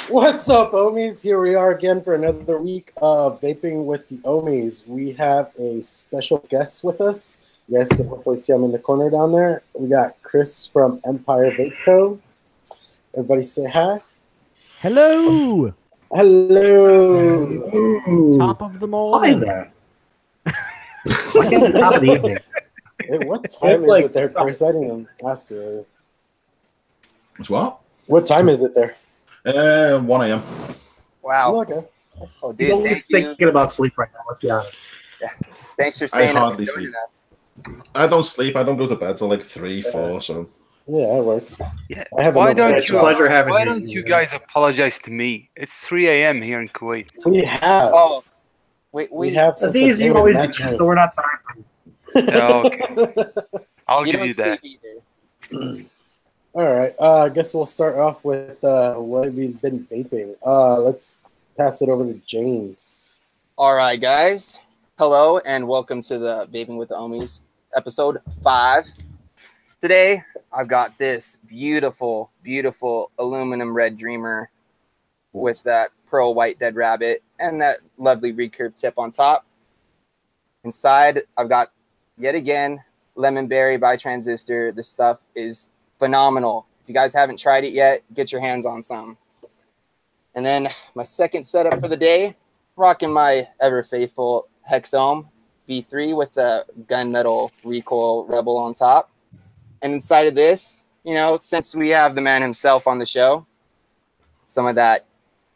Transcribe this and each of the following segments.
What's up, Ohmies? Here we are again for another week of Vaping with the Ohmies. We have a special guest with us. You guys can hopefully see him in the corner down there. We got Chris from Empire Vape Co. Everybody say hi. Hello. Hello. Top of the morning. Hi there. Why can't the top of the evening? Hey, what time is it there, Chris? I didn't even ask you. It's what? What time is it there? 1 a.m. Wow. Oh, okay. Oh, dude, thank you. Thinking about sleep right now. Let's be honest. Yeah. Thanks for staying up hardly and joining sleep. us. I don't sleep. I don't go to bed till like 3, 4. So Yeah, it works. Yeah. I have Why another don't It's a you? pleasure having Why you. don't you guys apologize to me? It's 3 a.m. here in Kuwait. We have. Oh, we have It's something easy to always mention. so we're not sorry for you. Oh, okay. I'll you give don't you that. sleep either. All right. I guess we'll start off with what we've been vaping. Let's pass it over to James. All right, guys. Hello and welcome to the Vaping with the Ohmies episode 5. Today, I've got this beautiful, beautiful aluminum red Dreamer with that pearl white dead rabbit and that lovely recurve tip on top. Inside, I've got, yet again, Lemon Berry by Transistor. This stuff is phenomenal. If you guys haven't tried it yet, get your hands on some. And then my second setup for the day, rocking my ever faithful Hexome V3 with the gunmetal recoil Rebel on top. And inside of this, you know, since we have the man himself on the show, some of that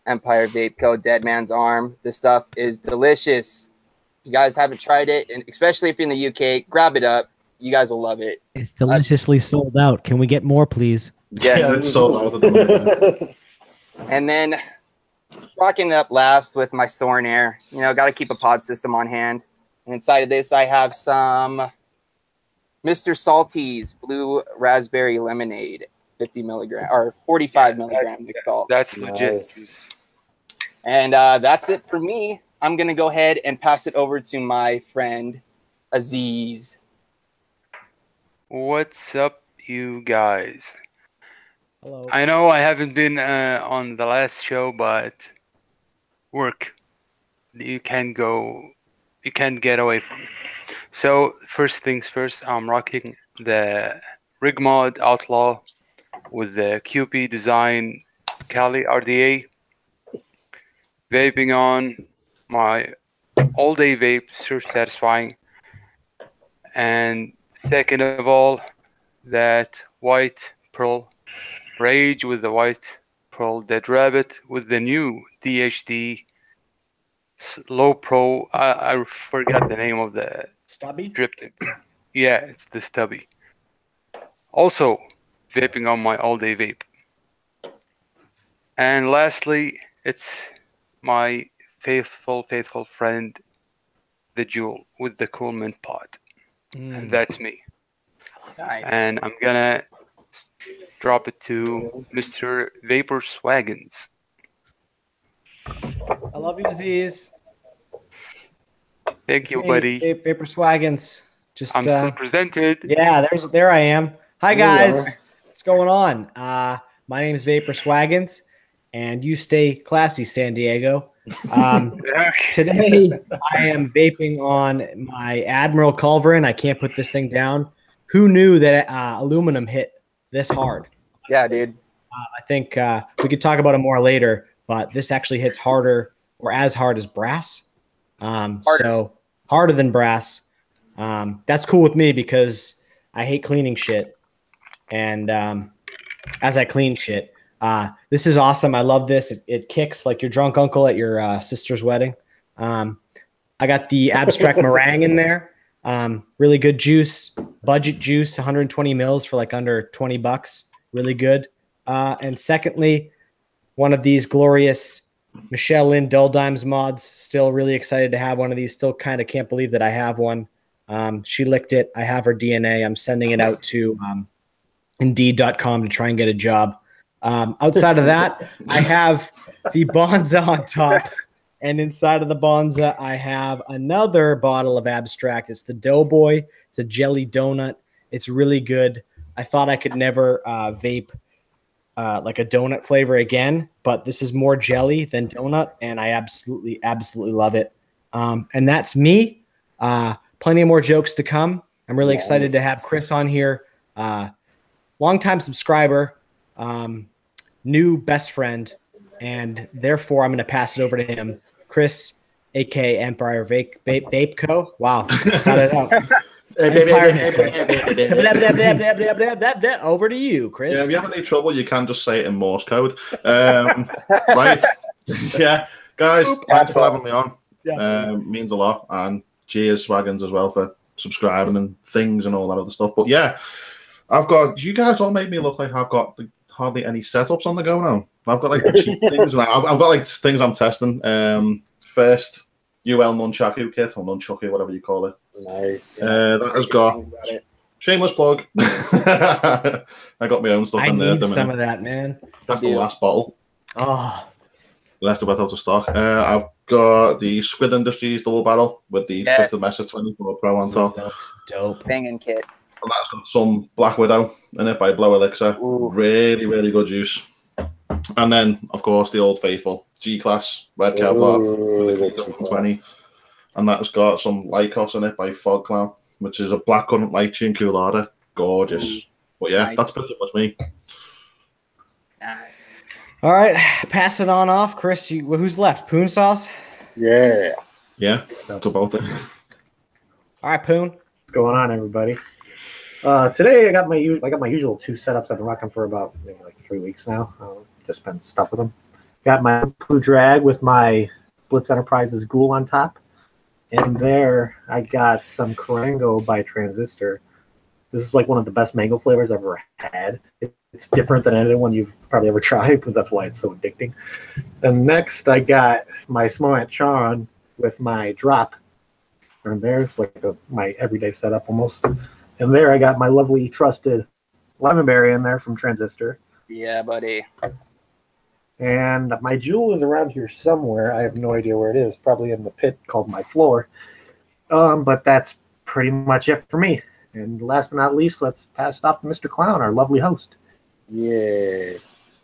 Empire Vape Co. Dead Man's Arm. This stuff is delicious. If you guys haven't tried it, and especially if you're in the UK, grab it up. You guys will love it. It's deliciously sold out. Can we get more, please? Yes. yeah, it's sold out at the moment. And then rocking it up last with my Soren Air. You know, got to keep a pod system on hand. And inside of this, I have some Mr. Salty's Blue Raspberry Lemonade, 50 milligram or 45 milligram mixed salt. That's legit. Nice. And that's it for me. I'm going to go ahead and pass it over to my friend, Aziz. What's up, you guys? Hello. I know I haven't been on the last show, but work. You can't get away from it. So first things first, I'm rocking the Rig Mod Outlaw with the QP Design Kali RDA. Vaping on my all-day vape, super satisfying. And second of all, that white pearl Rage with the white pearl Dead Rabbit with the new DHD Low Pro. I forgot the name of the Stubby? drip tip. Yeah, it's the stubby. Also, vaping on my all-day vape. And lastly, it's my faithful friend, the Jewel with the cool mint pod. And that's me. Nice. And I'm gonna drop it to Mr. Vapor Swaggins. I love you, Aziz. Thank you, buddy. Vapor Swaggins. Just I'm still presented. yeah, there I am. Hi There you guys. are. What's going on? My name is Vapor Swaggins, and you stay classy, San Diego. Today I am vaping on my Admiral Culverin. I can't put this thing down. Who knew that aluminum hit this hard? Yeah, dude. I think we could talk about it more later, but this actually hits harder or as hard as brass. So harder than brass. That's cool with me because I hate cleaning shit. And as I clean shit, this is awesome. I love this. It kicks like your drunk uncle at your sister's wedding. I got the Abstract Meringue in there. Really good juice, budget juice, 120 mils for like under 20 bucks. Really good. And secondly, one of these glorious Michelle Lynn Dull Dimes mods. Still really excited to have one of these. Still kind of can't believe that I have one. She licked it. I have her DNA. I'm sending it out to Indeed.com to try and get a job. Outside of that, I have the Bonza on top. And inside of the Bonza, I have another bottle of Abstract. It's the Doughboy. It's a jelly donut. It's really good. I thought I could never vape like a donut flavor again, but this is more jelly than donut, and I absolutely love it. And that's me. Plenty of more jokes to come. I'm really excited to have Chris on here. Longtime subscriber, new best friend, and therefore I'm going to pass it over to him. Chris, aka Empire Vape Co. Wow, got it out. Over to you, Chris. Yeah, if you have any trouble, you can just say it in Morse code. Right? Yeah, guys, thanks for having me on. Means a lot, and cheers, Swaggins, as well for subscribing and things and all that other stuff. But yeah, you guys all made me look like I've got hardly any setups on the go now. I've got like cheap things. I've got like things I'm testing. First, UL Nunchaku kit or Nunchucky, whatever you call it. Nice. That has got shameless plug. I got my own stuff in there. I need some of that, man. That's the last bottle. Oh, The rest of it out of stock. I've got the Squid Industries double barrel with the Twisted Meshes 24 Pro on top. that's dope. Banging kit. And that's got some Black Widow in it by Blow Elixir. Ooh. Really, really good juice. And then, of course, the old faithful G-Class Red Kevlar with the 120. And that's got some Lycos in it by Fog Clown, which is a blackcurrant lychee and coolada. Gorgeous. But yeah, that's pretty much me. Nice. All right, pass it on off, Chris. Who's left? Poon Sauce. Yeah. Yeah, that's about it. All right, Poon. What's going on, everybody? Today I got my usual 2 setups I've been rocking for about maybe like 3 weeks now. Just been stuck with them. Got my Poo Drag with my Blitz Enterprises Ghoul on top, and there I got some Karango by Transistor. This is like one of the best mango flavors I've ever had. It's different than any one you've probably ever tried, but that's why it's so addicting. And next I got my Smoat Charon with my drop. And there's like my everyday setup almost. And there I got my lovely trusted Lemonberry in there from Transistor. Yeah, buddy. And my jewel is around here somewhere. I have no idea where it is. Probably in the pit called my floor. But that's pretty much it for me. And last but not least, let's pass it off to Mr. Clown, our lovely host. Yeah.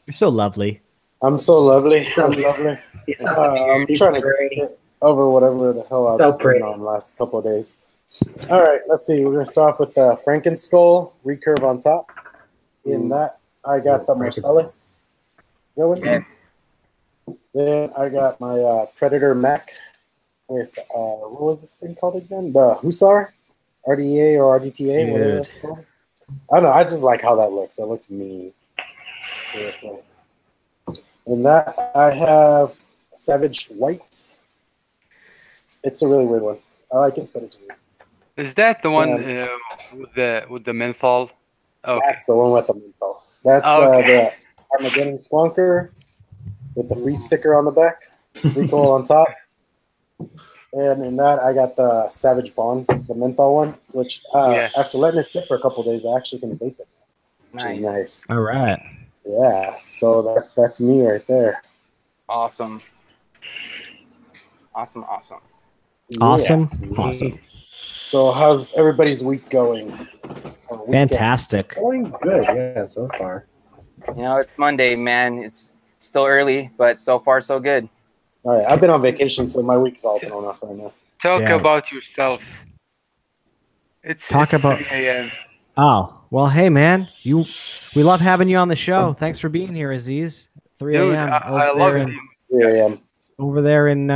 You're so lovely. I'm so lovely. I'm lovely. I'm trying to get over whatever the hell I've been on the last couple of days. All right, let's see. We're going to start off with the Frankenskull recurve on top. In that, I got the Marcellus going. Yes. Then I got my Predator Mac with, what was this thing called again? The Hussar? RDA or RDTA, whatever it's called. I don't know. I just like how that looks. That looks mean. Seriously. In that, I have Savage White. It's a really weird one. I like it, but it's weird. Is that the one with the menthol? Okay. That's the one with the menthol. That's the Armageddon Squonker with the free sticker on the back, recoil on top. And in that, I got the Savage Bond, the menthol one, which after letting it sit for a couple of days, I actually can vape it. Which is nice. All right. Yeah, so that's me right there. Awesome. Awesome. Awesome. Yeah. Awesome. So how's everybody's week going? Fantastic. Going good, yeah, so far. You know, it's Monday, man. It's still early, but so far so good. All right, I've been on vacation, so my week's all thrown off right now. Talk about yourself. It's 3 a.m. Oh, well, hey, man. We love having you on the show. Thanks for being here, Aziz. 3 a.m. Dude, I love it. 3 a.m. Over there in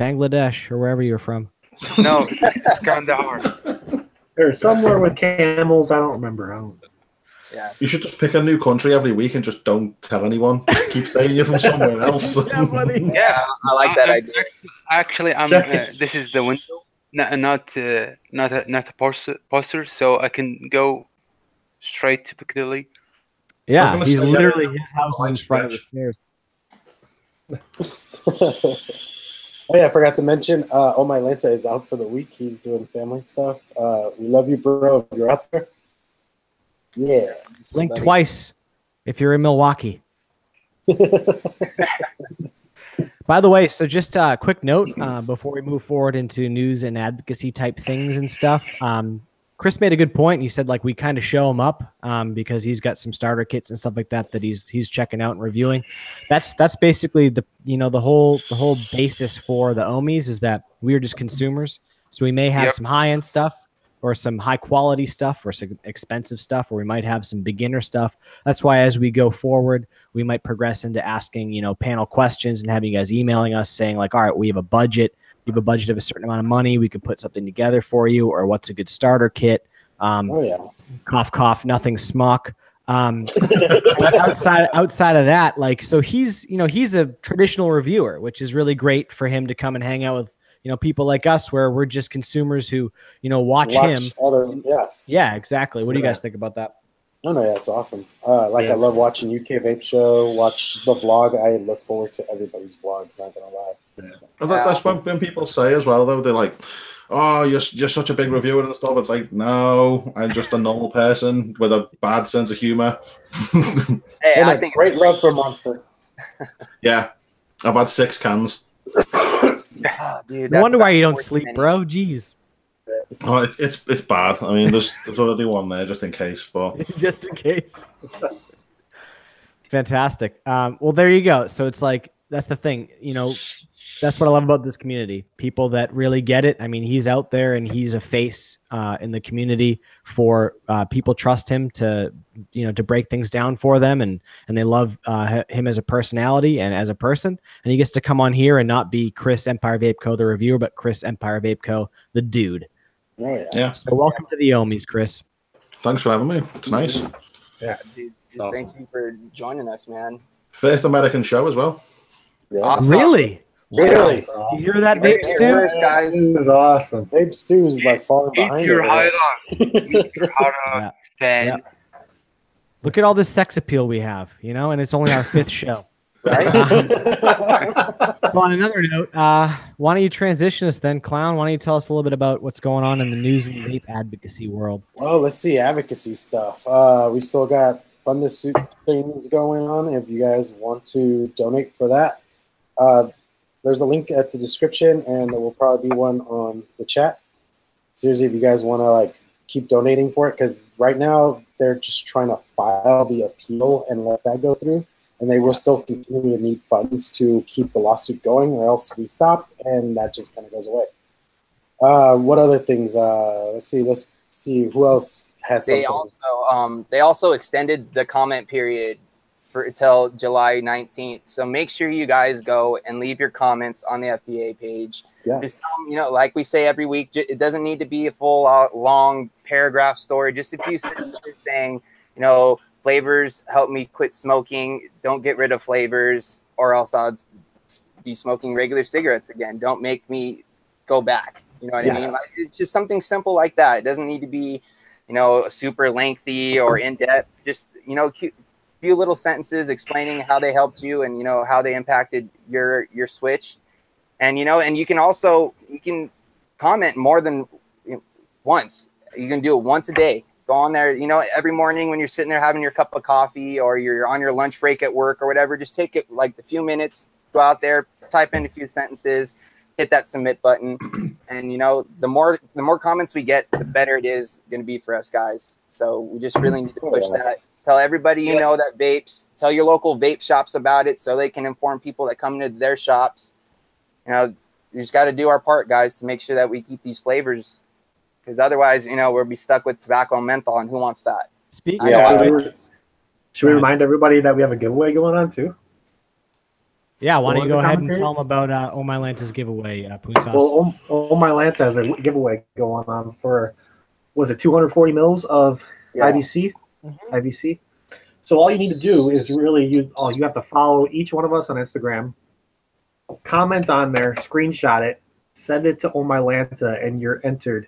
Bangladesh or wherever you're from. No, it's kind of hard. There's somewhere with camels. I don't remember. Yeah. You should just pick a new country every week and just don't tell anyone. Keep saying you're from somewhere else. Yeah, I like that idea. Actually, this is the window, not a poster, so I can go straight to Piccadilly. Yeah, he's literally his house is in front of the stairs. Oh yeah, I forgot to mention, Ohmies Links is out for the week. He's doing family stuff. We love you, bro. If you're out there. Yeah. Link twice if you're in Milwaukee. By the way, so just a quick note before we move forward into news and advocacy type things and stuff. Chris made a good point. He said like we kind of show him up because he's got some starter kits and stuff like that he's checking out and reviewing. That's basically the whole basis for the Ohmies is that we're just consumers. So we may have some high end stuff or some high quality stuff or some expensive stuff, or we might have some beginner stuff. That's why as we go forward, we might progress into asking, panel questions and having you guys emailing us saying like, all right, we have a budget. You have a budget of a certain amount of money. We could put something together for you, or what's a good starter kit? Cough, cough, nothing smock. Outside of that, like, so he's a traditional reviewer, which is really great for him to come and hang out with, people like us, where we're just consumers who, watch him. Yeah, exactly. What do you guys think about that? No, that's awesome. I love watching UK Vape Show, watch the vlog. I look forward to everybody's vlogs, not gonna lie. That's one thing people say as well, though. They're like, oh, you're such a big reviewer and stuff. It's like, no, I'm just a normal person with a bad sense of humor. Hey, I think great love for Monster. Yeah, I've had 6 cans. Dude, no wonder why you don't sleep, bro. Jeez. Oh, it's bad. I mean, there's already one there just in case, but just in case. Fantastic. Well, there you go. So it's like that's the thing. That's what I love about this community. People that really get it. I mean, he's out there and he's a face in the community for people trust him to break things down for them, and they love him as a personality and as a person. And he gets to come on here and not be Chris Empire Vape Co. the reviewer, but Chris Empire Vape Co. the dude. Oh, yeah. So welcome to the Ohmies, Chris. Thanks for having me. It's nice. Yeah, dude. Awesome. Thank you for joining us, man. First American show as well. Yeah. Awesome. Really? Really? You hear that, Vape Stew? Guys. This is awesome. Vape Stew is like falling behind. Eat your hot fan. Look at all this sex appeal we have, and it's only our 5th show. Right? Well, on another note, why don't you transition us then, Clown? Why don't you tell us a little bit about what's going on in the news and vape advocacy world? Well, let's see, advocacy stuff. We still got Fund This Suit things going on. If you guys want to donate for that, there's a link at the description, and there will probably be one on the chat. Seriously, if you guys want to keep donating for it, because right now they're just trying to file the appeal and let that go through. And they will still continue to need funds to keep the lawsuit going, or else we stop, and that just kind of goes away. What other things? Let's see who else has something. They also extended the comment period until July 19th. So make sure you guys go and leave your comments on the FDA page. Yeah. Just tell them, like we say every week, it doesn't need to be a full long paragraph story. Just a few sentences saying, flavors help me quit smoking. Don't get rid of flavors, or else I'll be smoking regular cigarettes again. Don't make me go back. You know what I mean? It's just something simple like that. It doesn't need to be, super lengthy or in depth. Just few little sentences explaining how they helped you and how they impacted your switch. And and you can comment more than once. You can do it once a day. Go on there, every morning when you're sitting there having your cup of coffee or you're on your lunch break at work or whatever, just take it like a few minutes, go out there, type in a few sentences, hit that submit button. And, the more comments we get, the better it is going to be for us guys. So we just really need to push that. Tell everybody that vapes. Tell your local vape shops about it so they can inform people that come into their shops. We just got to do our part, guys, to make sure that we keep these flavors. Because otherwise, we'll be stuck with tobacco and menthol, and who wants that? Should we remind everybody that we have a giveaway going on too? Yeah, why don't you go ahead and tell them about Ohmies Links' giveaway, Poonsauce? Well, Ohmies Links has a giveaway going on for, was it 240 mils of IBC? Mm-hmm. IBC. So all you need to do is really, you have to follow each one of us on Instagram, comment on there, screenshot it, send it to Ohmies Links, and you're entered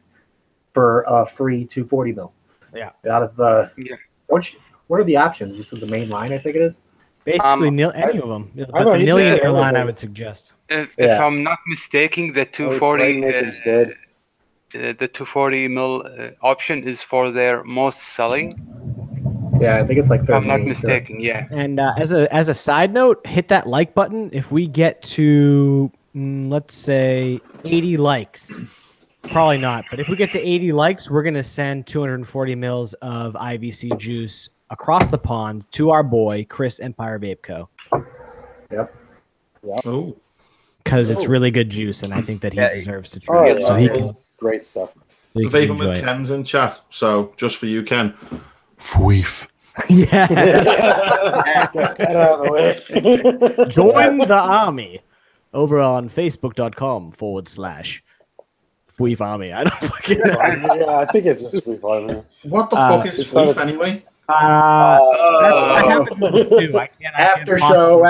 for a free 240 mil. Yeah. Out of the, what are the options? Just the main line, I think it is. Basically, any of them. The millionaire line, I would suggest. If I'm not mistaken, the 240, the 240 mil option is for their most selling. Yeah, I think it's like 30. If I'm not mistaken, yeah. And as a side note, hit that like button. If we get to let's say 80 likes, Probably not. But if we get to 80 likes, we're going to send 240 mils of IVC juice across the pond to our boy, Chris Empire Vape Co. Yep. Oh. Because it's really good juice, and I think that he deserves to try Oh, it. So he can. It's great stuff. So Vaping with Ken's in chat. So just for you, Ken. Fweef. Yeah. Get out of the way. Join the army over on facebook.com/Fweef Army. I don't fucking know. Yeah, I think it's just Fweef Army. What the fuck is Fweef anyway? After show.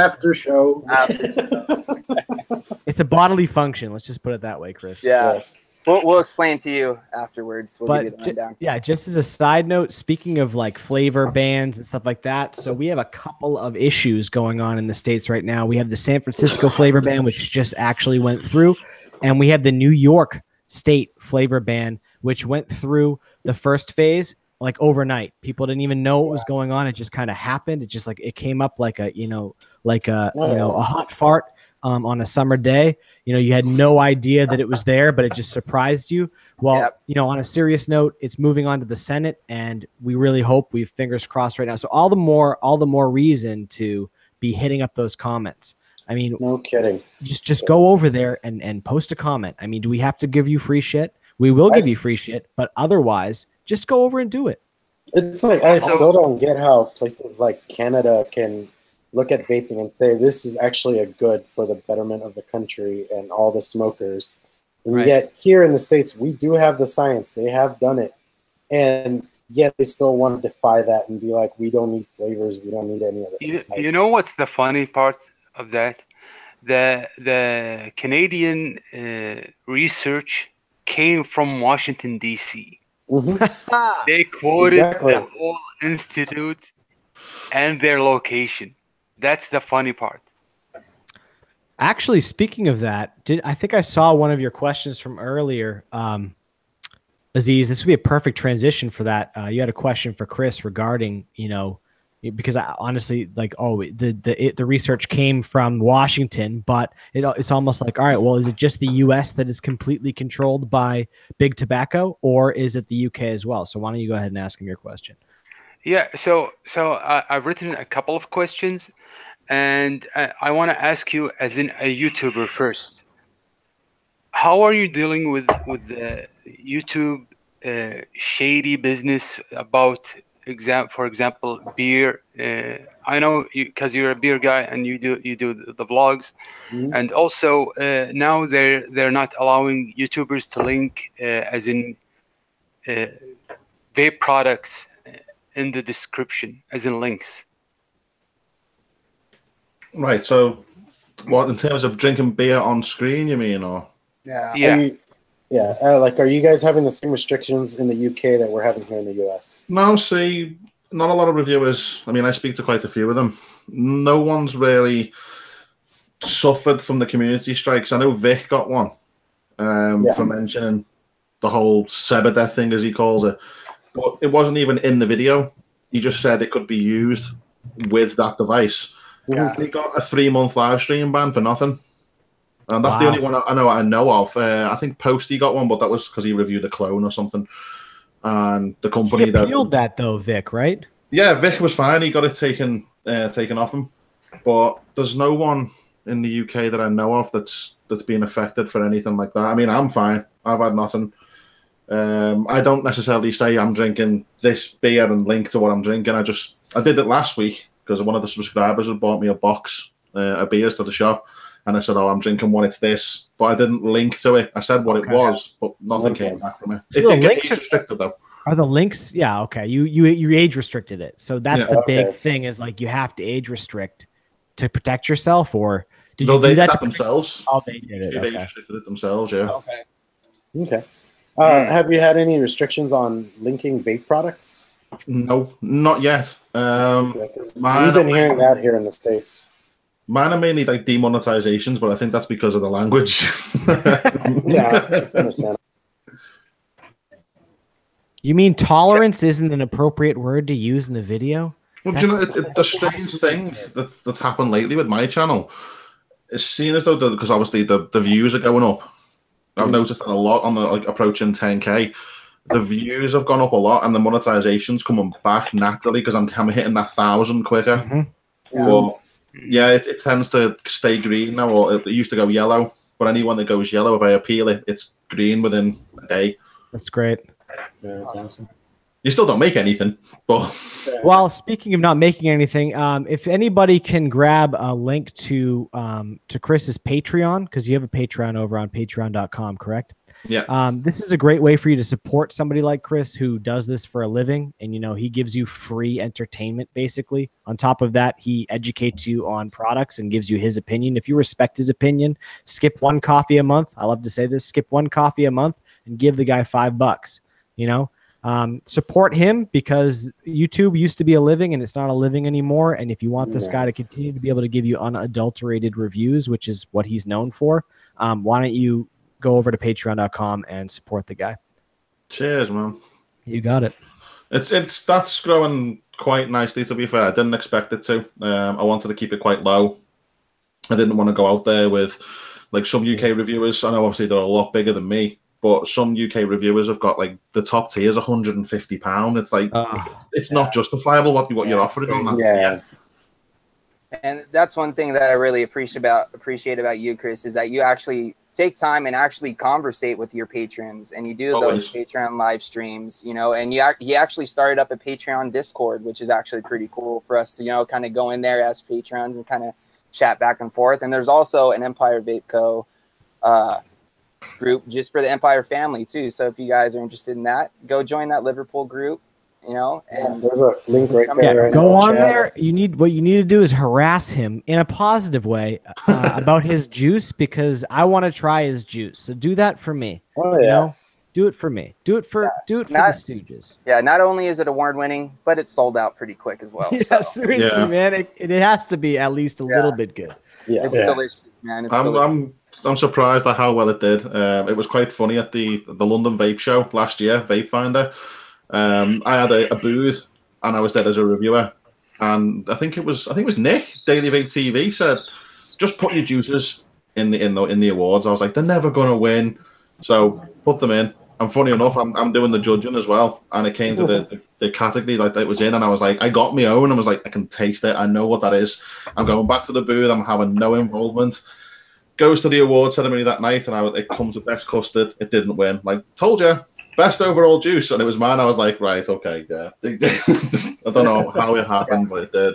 It's a bodily function. Let's just put it that way, Chris. Yeah. Yes. We'll explain to you afterwards. We'll give you the rundown. Yeah, just as a side note, speaking of like flavor bans and stuff like that, so we have a couple of issues going on in the States right now. We have the San Francisco flavor ban, which just actually went through, and we have the New York state flavor ban, which went through the first phase like overnight. People didn't even know what was going on. It just kind of happened. It just like it came up like a hot fart on a summer day. You had no idea that it was there, but it just surprised you. Well, on a serious note, it's moving on to the Senate, and we really hope, we've fingers crossed right now. So all the more reason to be hitting up those comments. I mean, no kidding. Just go over there and post a comment. I mean, do we have to give you free shit? We will give you free shit, but otherwise, just go over and do it. It's like, I still don't get how places like Canada can look at vaping and say this is actually a good for the betterment of the country and all the smokers. And yet here in the States, we do have the science. They have done it. And yet they still want to defy that and be like, we don't need flavors. We don't need any of this. You know what's the funny part of that? The Canadian research came from Washington, D.C. Mm-hmm. They quoted the whole institute and their location. That's the funny part. Actually, speaking of that, I think I saw one of your questions from earlier, Aziz. This would be a perfect transition for that. You had a question for Chris regarding, because I honestly the research came from Washington, but it's almost like, all right, well, is it just the U.S. that is completely controlled by big tobacco, or is it the U.K. as well? So why don't you go ahead and ask him your question? Yeah, so I've written a couple of questions, and I want to ask you, as in a YouTuber first, how are you dealing with the YouTube shady business about, for example, beer? I know because you're a beer guy and you do the vlogs, and also now they're not allowing YouTubers to link as in vape products in the description, as in links. Right. So, what in terms of drinking beer on screen, you mean, or? Yeah. Are you guys having the same restrictions in the UK that we're having here in the US? No, see, not a lot of reviewers. I mean, I speak to quite a few of them. No one's really suffered from the community strikes. I know Vic got one for mentioning the whole Sebadeth thing, as he calls it. But it wasn't even in the video. He just said it could be used with that device. Yeah. He got a 3-month live stream ban for nothing. And that's the only one I know of. I think Posty got one, but that was because he reviewed a clone or something. And the company he appealed that though, Vic, right? Yeah, Vic was fine. He got it taken off him. But there's no one in the UK that I know of that's been affected for anything like that. I mean, I'm fine. I've had nothing. I don't necessarily say I'm drinking this beer and link to what I'm drinking. I did it last week because one of the subscribers had bought me a box of beers to the shop. And I said, I'm drinking one, it's this. But I didn't link to it. I said what it was, but nothing came back from it. So it did get age restricted, though. Are the links? Yeah, okay. You age restricted it. So that's the big thing is like you have to age restrict to protect yourself, or did you do that themselves? Oh, they did it. They age restricted it themselves, yeah. Okay. Have you had any restrictions on linking vape products? No, not yet. We've been hearing that here in the States. Mine are mainly like demonetizations, but I think that's because of the language. Yeah, that's understandable. You mean tolerance isn't an appropriate word to use in the video? Well, do you know, the strange thing that's happened lately with my channel is seen as though, because obviously the views are going up, I've noticed that a lot on the like approaching 10K. The views have gone up a lot, and the monetization's coming back naturally because I'm hitting that 1,000 quicker. Mm-hmm. But yeah, it tends to stay green now, or it used to go yellow. But anyone that goes yellow, if I appeal it, it's green within a day. That's great. Yeah, that's awesome. You still don't make anything, but well, speaking of not making anything, if anybody can grab a link to Chris's Patreon, because you have a Patreon over on patreon.com, correct? Yeah. This is a great way for you to support somebody like Chris who does this for a living, and he gives you free entertainment basically. On top of that, he educates you on products and gives you his opinion. If you respect his opinion, skip one coffee a month. I love to say this: skip one coffee a month and give the guy $5. Support him, because YouTube used to be a living and it's not a living anymore. And if you want this guy to continue to be able to give you unadulterated reviews, which is what he's known for, why don't you go over to patreon.com and support the guy? Cheers, man. You got it. That's growing quite nicely, to be fair. I didn't expect it to. I wanted to keep it quite low. I didn't want to go out there with like some UK reviewers. I know obviously they're a lot bigger than me, but some UK reviewers have got like the top tier is £150. It's like it's not justifiable what you're offering on that. Yeah. And that's one thing that I really appreciate about you, Chris, is that you actually take time and actually conversate with your patrons, and you do those Patreon live streams, and he actually started up a Patreon Discord, which is actually pretty cool for us to, kind of go in there as patrons and kind of chat back and forth. And there's also an Empire Vape Co. Group just for the Empire family too. So if you guys are interested in that, go join that Liverpool group, and there's a link right there. Go on there. What you need to do is harass him in a positive way about his juice, because I want to try his juice. So do that for me. Oh yeah. Do it for me. Do it for the Stooges. Yeah, not only is it award-winning, but it's sold out pretty quick as well. Yeah, seriously, man. It has to be at least a little bit good. Yeah, it's delicious, man. I'm surprised at how well it did. It was quite funny at the London Vape show last year, Vape Finder. I had a booth and I was there as a reviewer, and I think it was Nick, Daily Vape TV, said, just put your juices in the awards. I was like, they're never gonna win, so put them in. And funny enough, I'm doing the judging as well, and it came to the category like that it was in, and I was like, I got my own. I was like, I can taste it. I know what that is. I'm going back to the booth. I'm having no involvement. Goes to the award ceremony that night, and it comes with best custard. It didn't win. Like, told you, best overall juice, and it was mine. I was like, right, okay, yeah. I don't know how it happened, but it did.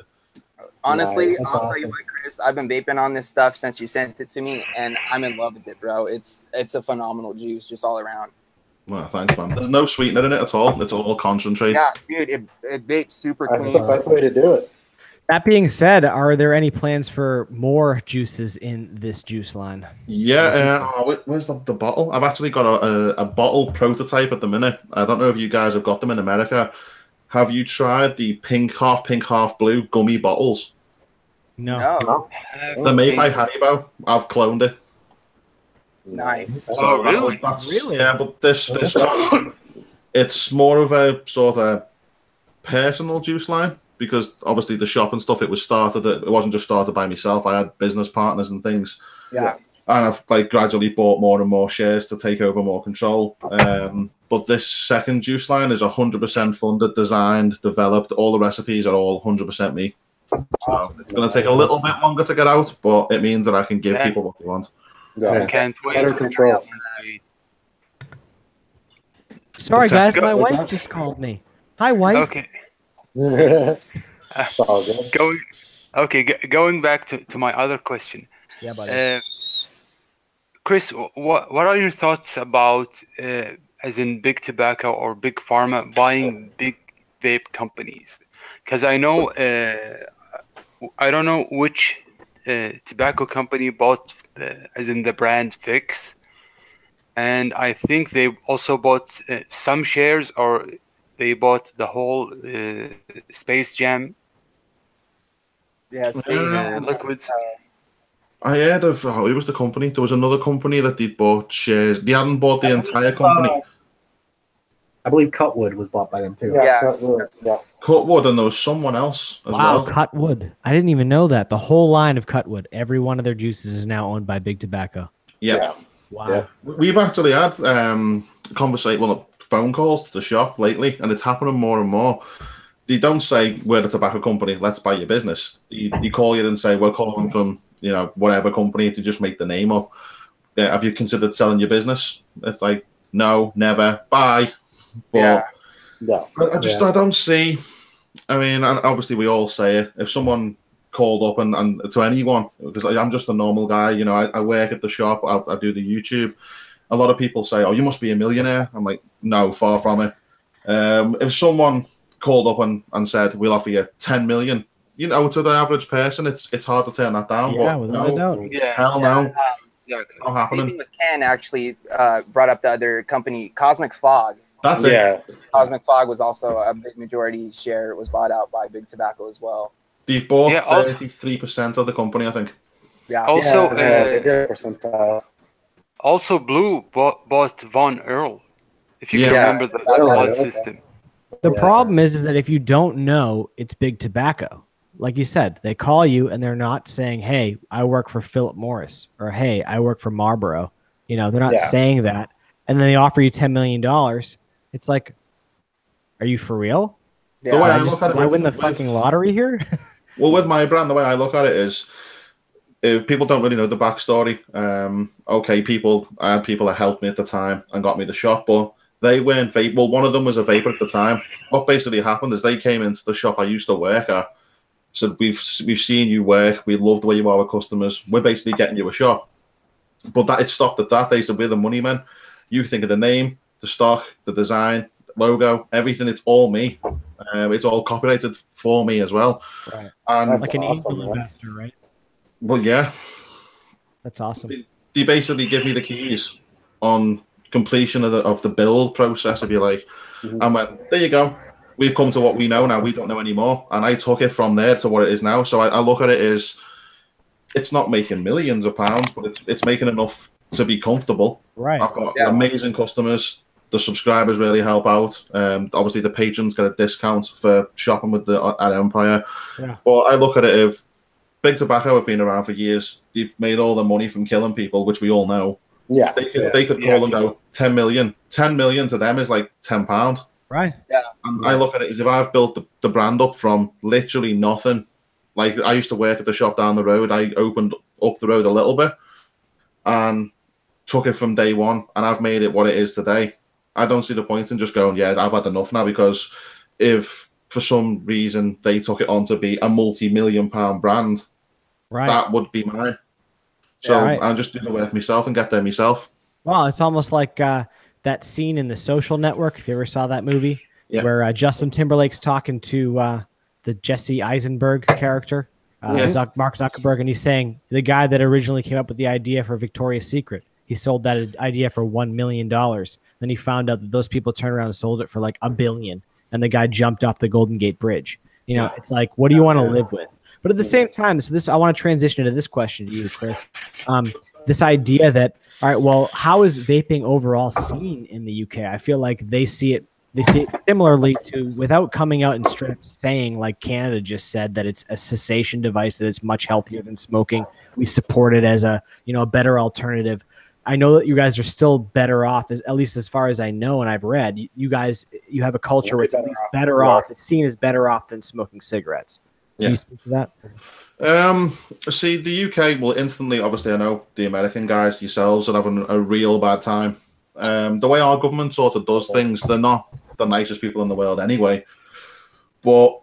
Honestly, I'll tell you what, Chris, I've been vaping on this stuff since you sent it to me, and I'm in love with it, bro. It's a phenomenal juice, just all around. Well, thanks, man. There's no sweetener in it at all. It's all concentrate. Yeah, dude, it vapes super clean. That's the best way to do it. That being said, are there any plans for more juices in this juice line? Yeah, where's the bottle? I've actually got a bottle prototype at the minute. I don't know if you guys have got them in America. Have you tried the pink, half blue gummy bottles? No. They're made by Haribo. I've cloned it. Nice. So really? Yeah, but this it's more of a sort of personal juice line, because obviously the shop and stuff, it wasn't just started by myself. I had business partners and things. Yeah. And I've like gradually bought more and more shares to take over more control. But this second juice line is 100% funded, designed, developed. All the recipes are all 100% me. So it's going to take a little bit longer to get out, but it means that I can give people what they want. Yeah. Can't wait. Better control. Sorry, guys, my wife just called me. Hi, wife. Okay. It's all good. Going back to my other question. Yeah, buddy. Chris, what are your thoughts about, as in big tobacco or big pharma buying big vape companies? Because I know, I don't know which tobacco company bought, as in the brand Fix, and I think they also bought some shares, or they bought the whole Space Jam. Yeah, Space Liquids. I heard of it was the company. There was another company that they bought shares. They hadn't bought the entire company. I believe Cutwood was bought by them too. Yeah. Cutwood, and there was someone else as Wow, well. Cutwood. I didn't even know that. The whole line of Cutwood, every one of their juices is now owned by Big Tobacco. Yeah. Wow. Yeah. We've actually had phone calls to the shop lately, and it's happening more and more. They don't say we're a tobacco company, let's buy your business. They call you and say we're calling from whatever company to just make the name up. Have you considered selling your business? It's like no, never, bye. But No. I don't see. I mean, and obviously we all say it. If someone called up and to anyone, because I'm just a normal guy, I work at the shop, I do the YouTube. A lot of people say, "Oh, you must be a millionaire." I'm like, no, far from it. If someone called up and said, "We'll offer you 10 million," to the average person, it's hard to turn that down. Yeah, but without a doubt. Yeah. Hell no, Exactly. not happening. Vaping with Ken actually brought up the other company, Cosmic Fog. That's it. Yeah. Cosmic Fog was also a big majority share. It was bought out by Big Tobacco as well. They've bought Yeah, also- 33% of the company, I think. Yeah. Also, they did percentile. also Blue bought Von Earl. If you can Yeah. remember the Yeah, pod okay. system. The Yeah. problem is that if you don't know, it's Big Tobacco. Like you said, they call you and they're not saying, "Hey, I work for Philip Morris," or "Hey, I work for Marlboro." They're not Yeah. saying that, and then they offer you $10 million. It's like, are you for real? Yeah. The way I Did look at it I win the with- fucking lottery here? Well, with my brand, the way I look at it is, if people don't really know the backstory, I had people that helped me at the time and got me the shop, but they weren't vape. Well, one of them was a vapor at the time. What basically happened is they came into the shop I used to work at, said, we've seen you work, we love the way you are with customers, we're basically getting you a shop. But that it stopped at that. They said, we're the money men. You think of the name, the stock, the design, logo, everything, it's all me. It's all copyrighted for me as well. Right. And That's Like an awesome, angel man. investor, right? well, yeah, That's awesome. they basically give me the keys on completion of the build process, if you like. Mhm. And went, there you go. We've come to what we know now. We don't know anymore. And I took it from there to what it is now. So I look at it as, it's not making millions of pounds, but it's making enough to be comfortable. Right. I've got Yeah. amazing customers. The subscribers really help out. Obviously, the patrons get a discount for shopping with at Empire. Yeah. But I look at it, if Big Tobacco have been around for years, they've made all the money from killing people, which we all know. Yeah. They could call and go 10 million. 10 million to them is like £10. Right. And I look at it as if I've built the brand up from literally nothing. Like, I used to work at the shop down the road. I opened up the road a little bit and took it from day one, and I've made it what it is today. I don't see the point in just going, yeah, I've had enough now, because if for some reason they took it on to be a multi-million-pound brand, Right. that would be mine. So Yeah, right. I'll just do the work myself and get there myself. Well, it's almost like that scene in The Social Network, if you ever saw that movie, Yeah. where Justin Timberlake's talking to the Jesse Eisenberg character, Mark Zuckerberg, and he's saying the guy that originally came up with the idea for Victoria's Secret, he sold that idea for $1 million. Then he found out that those people turned around and sold it for like $1 billion, and the guy jumped off the Golden Gate Bridge. It's like, what do you want to live with? But at the same time, I want to transition to this question to you, Chris. This idea that, all right, well, how is vaping overall seen in the UK? I feel like they see it similarly to, without coming out and straight up saying, like Canada just said, that it's a cessation device, that it's much healthier than smoking. We support it as a better alternative. I know that you guys are still better off, at least as far as I know and I've read. You have a culture where it's at least better off. It's seen as better off than smoking cigarettes. Can you speak to that? See, the UK will instantly, obviously, I know the American guys, yourselves, are having a real bad time. The way our government sort of does things, they're not the nicest people in the world anyway. But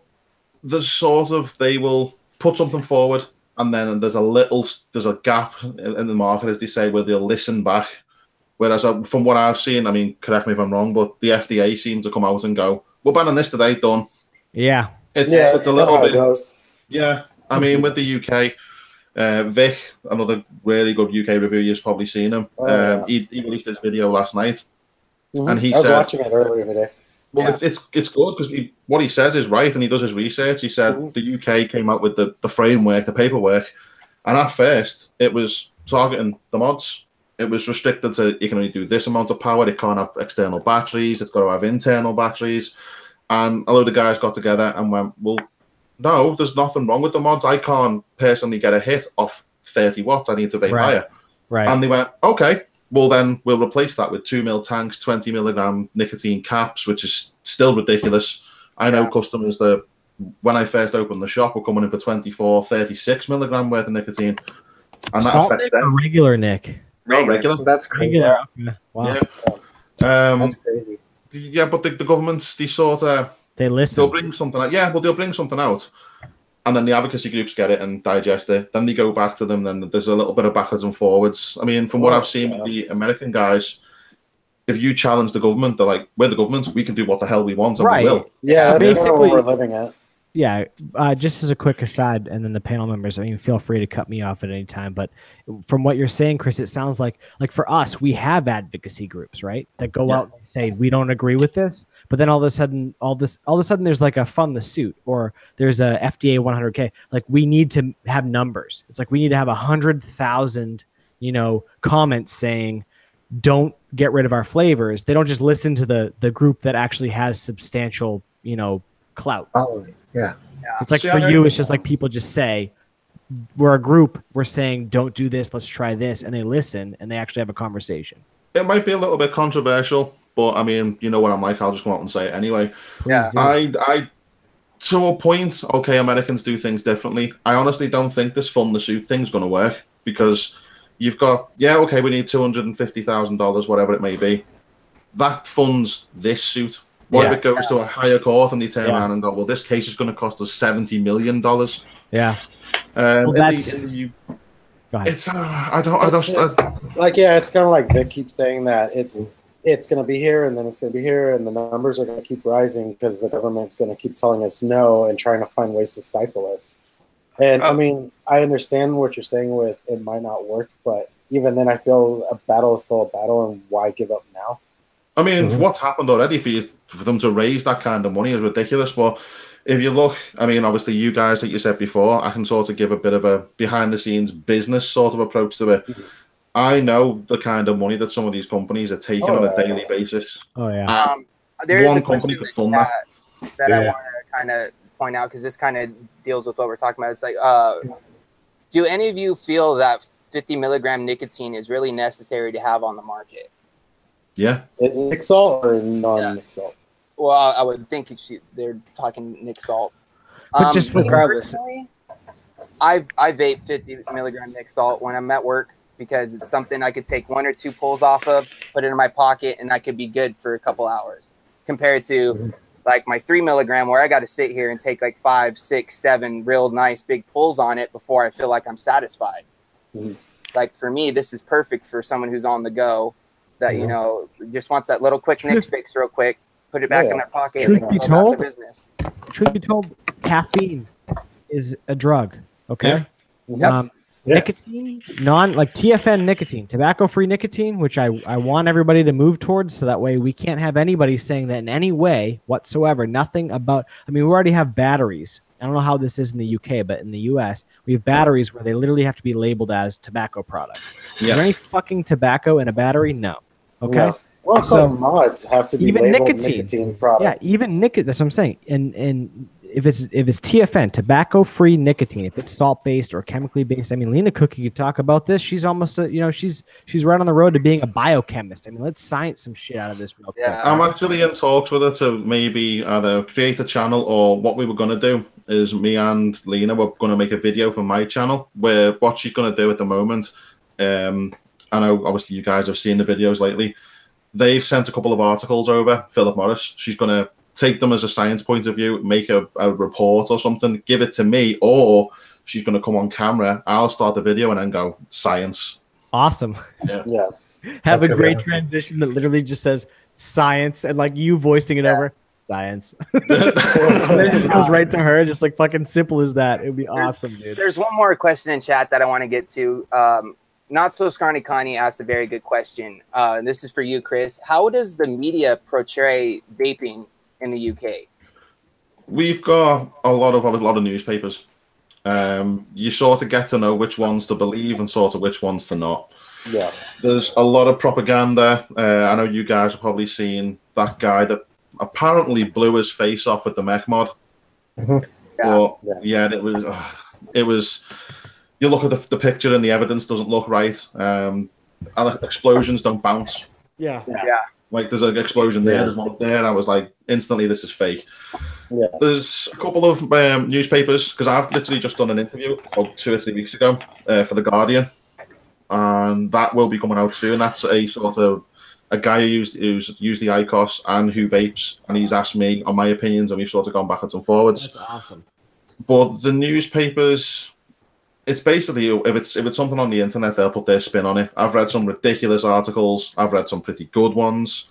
they will put something forward, and then there's a gap in the market, as they say, where they'll listen back. Whereas from what I've seen, I mean, correct me if I'm wrong, but the FDA seems to come out and go, we're banning this today, done. Yeah. It's a little bit. Yeah. I mean, with the UK, Vic, another really good UK review, you've probably seen him. He released his video last night, and he I was said, watching it earlier today. well, it's good, because what he says is right, and he does his research. He said the UK came out with the framework, the paperwork, and at first it was targeting the mods. It was restricted to, you can only do this amount of power, it can't have external batteries, it's got to have internal batteries. And a load of guys got together and went, well, no, there's nothing wrong with the mods. I can't personally get a hit off 30 watts. I need to vape higher. Right. And they went, okay, Well, then we'll replace that with 2 mil tanks, 20 milligram nicotine caps, which is still ridiculous. I know customers that when I first opened the shop were coming in for 24, 36 milligram worth of nicotine. And that Salt affects Nick or them. regular Nick? Regular. That's crazy. Regular. Okay. Wow. Yeah. That's crazy. Yeah, but the governments, They listen. they'll bring something out. Yeah, well, they'll bring something out. And then the advocacy groups get it and digest it. Then they go back to them. Then there's a little bit of backwards and forwards. I mean, from what I've seen with the American guys, if you challenge the government, they're like, we're the government. We can do what the hell we want and we will. Yeah, So that's basically, what we're living at. Yeah, just as a quick aside, and then the panel members, I mean, feel free to cut me off at any time. But from what you're saying, Chris, it sounds like for us, we have advocacy groups, right? That go out and say we don't agree with this, but then all of a sudden, there's like a fund the suit, or there's a FDA 100K. Like we need to have numbers. It's like we need to have 100,000, comments saying, don't get rid of our flavors. They don't just listen to the group that actually has substantial, clout. Yeah. It's like for you, it's just like people just say, we're a group, we're saying, don't do this, let's try this. And they listen and they actually have a conversation. It might be a little bit controversial, but I mean, you know what I'm like, I'll just come out and say it anyway. Please do. I to a point, okay, Americans do things differently. I honestly don't think this fund the suit thing's going to work because you've got, we need $250,000, whatever it may be. That funds this suit. What if it goes to a higher court and they turn around and go, well, this case is going to cost us $70 million? Yeah. Well, that's... It's it's kind of like Vic keeps saying that it's going to be here and then it's going to be here and the numbers are going to keep rising because the government's going to keep telling us no and trying to find ways to stifle us. And I mean, I understand what you're saying with it might not work, but even then I feel a battle is still a battle, and why give up now? I mean, what's happened already for them to raise that kind of money is ridiculous. But if you look, I mean, obviously you guys, like you said before, I can sort of give a bit of a behind-the-scenes business sort of approach to it. I know the kind of money that some of these companies are taking on a daily basis. Oh, yeah. There is one a company could fund that. I want to kind of point out, because this kind of deals with what we're talking about. It's like, do any of you feel that 50 milligram nicotine is really necessary to have on the market? Yeah. Nic salt or non-Nic salt? Well, I would think they're talking Nic salt. But just regardless. I vape 50 milligram Nic salt when I'm at work because it's something I could take 1 or 2 pulls off of, put it in my pocket, and I could be good for a couple hours. Compared to like my 3 milligram where I got to sit here and take like 5, 6, 7 real nice big pulls on it before I feel like I'm satisfied. Like for me, this is perfect for someone who's on the go that, just wants that little quick Nic fix real quick, put it back in their pocket. Truth be told, caffeine is a drug. Okay. Nicotine, TFN nicotine, tobacco-free nicotine, which I want everybody to move towards, so that way we can't have anybody saying that in any way whatsoever. Nothing about. I mean, we already have batteries. I don't know how this is in the UK, but in the US, we have batteries where they literally have to be labeled as tobacco products. Is there any fucking tobacco in a battery? No. Okay. No. Well, so mods have to be even labeled nicotine products. Yeah, even nicotine. That's what I'm saying. And if it's TFN, tobacco-free nicotine, if it's salt-based or chemically based, I mean, Lena Cookie could talk about this. She's almost, she's right on the road to being a biochemist. I mean, let's science some shit out of this real quick. I'm actually in talks with her to maybe either create a channel, or what we were going to do is me and Lena were going to make a video for my channel where what she's going to do at the moment. I know obviously you guys have seen the videos lately. They've sent a couple of articles over. Philip Morris. She's going to take them as a science point of view, make a report or something, give it to me, or she's going to come on camera. I'll start the video and then go science. Awesome. Yeah. Have a great transition that literally just says science and like you voicing it over science. And then it just goes right to her, just like fucking simple as that. It would be awesome, dude. There's one more question in chat that I want to get to. Not So Scrawny Connie asked a very good question. This is for you, Chris. How does the media portray vaping in the UK? We've got a lot of newspapers. You sort of get to know which ones to believe and sort of which ones to not. Yeah. There's a lot of propaganda. I know you guys have probably seen that guy that apparently blew his face off at the mech mod. But it was. You look at the picture and the evidence doesn't look right. explosions don't bounce. Yeah. Like there's an explosion there, there's one there, and I was like, instantly, this is fake. Yeah. There's a couple of newspapers, because I've literally just done an interview about 2 or 3 weeks ago for The Guardian, and that will be coming out soon. That's a sort of a guy who's used the IQOS and who vapes, and he's asked me on my opinions, and we've sort of gone backwards and forwards. That's awesome. But the newspapers, it's basically, if it's something on the internet, they'll put their spin on it. I've read some ridiculous articles. I've read some pretty good ones,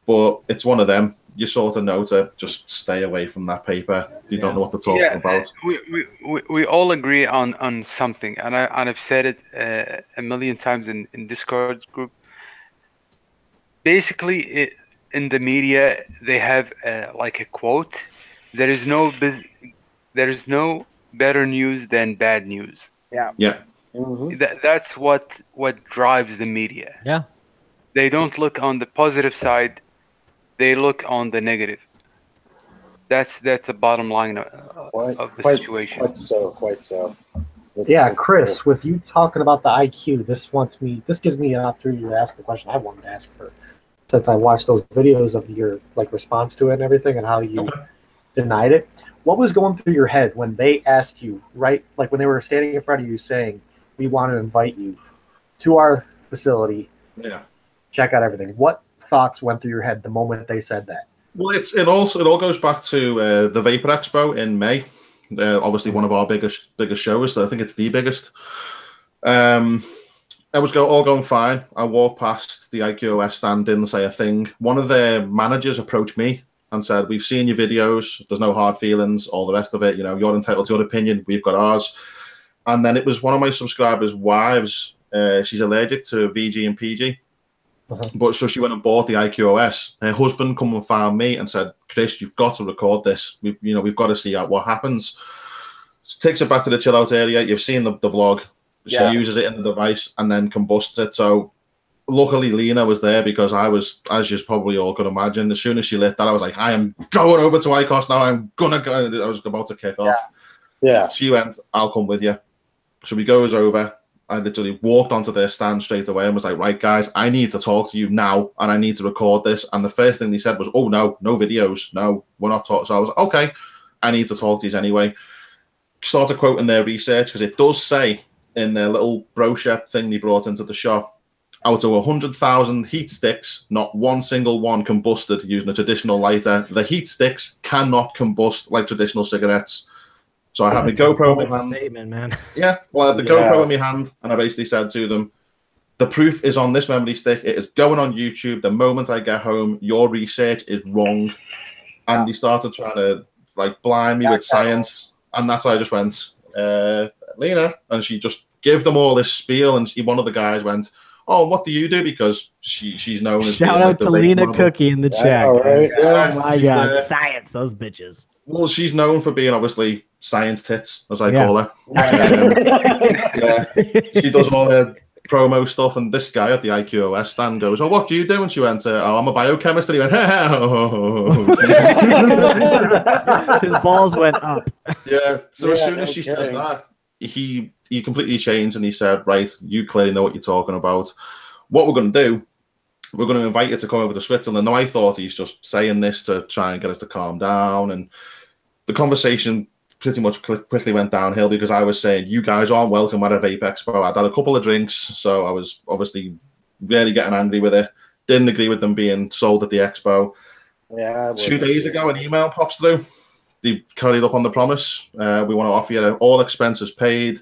but it's one of them. You sort of know to just stay away from that paper. You don't know what they're talking about. We all agree on something, and I've said it a million times in Discord group. Basically, in the media, they have like a quote: there is no better news than bad news. Yeah. Mm-hmm. That's what drives the media. Yeah. They don't look on the positive side; they look on the negative. That's the bottom line of the situation. Quite so. Yeah, Chris, with you talking about the IQ, this gives me an opportunity to ask the question I wanted to ask for, since I watched those videos of your response to it and everything, and how you denied it. What was going through your head when they asked you, right? Like when they were standing in front of you saying, "We want to invite you to our facility. Yeah. Check out everything." What thoughts went through your head the moment they said that? Well, it all goes back to the Vapor Expo in May. Obviously, one of our biggest shows. So I think it's the biggest. It was all going fine. I walked past the IQOS stand, didn't say a thing. One of their managers approached me and said, "We've seen your videos. There's no hard feelings, all the rest of it. You know, you're entitled to your opinion. We've got ours." And then it was one of my subscribers' wives. She's allergic to VG and PG. But so she went and bought the IQOS. Her husband come and found me and said, "Chris, you've got to record this. We've got to see what happens." So takes it back to the chill out area. You've seen the vlog. She uses it in the device and then combusts it. So luckily Lena was there, because I was, as you probably all could imagine, as soon as she lit that, I was like, I am going over to IQOS now. I'm gonna go. I was about to kick off. Yeah. She went, "I'll come with you." So we goes over. I literally walked onto their stand straight away and was like, "Right, guys, I need to talk to you now, and I need to record this." And the first thing they said was, "Oh, no videos. No, we're not talking." So I was like, "Okay, I need to talk to you anyway." Started quoting their research, because it does say in their little brochure thing they brought into the shop, out of 100,000 heat sticks, not one single one combusted using a traditional lighter. The heat sticks cannot combust like traditional cigarettes. So I had my GoPro in my hand. Statement, man. Yeah, well, I had the GoPro in my hand, and I basically said to them, "The proof is on this memory stick. It is going on YouTube the moment I get home. Your research is wrong." And they started trying to blind me with science, and that's how I just went, "Lena," and she just gave them all this spiel, and one of the guys went, "Oh, what do you do?" Because she's known as shout out to Lena Cookie in the chat. Right. Oh my god, science, those bitches. Well, she's known for being obviously science tits, as I call her. She does all the promo stuff, and this guy at the IQOS stand goes, "Oh, what do you do?" And she went, "Oh, I'm a biochemist." And he went, His balls went up. Yeah. So as soon as she said that, he completely changed, and he said, "Right, you clearly know what you're talking about. What we're going to do, we're going to invite you to come over to Switzerland." Now, I thought he's just saying this to try and get us to calm down, and the conversation pretty much quickly went downhill, because I was saying, "You guys aren't welcome at a Vape Expo." I'd had a couple of drinks, so I was obviously really getting angry with it. Didn't agree with them being sold at the expo. Yeah. 2 days ago, an email pops through. They carried up on the promise. We want to offer you all expenses paid.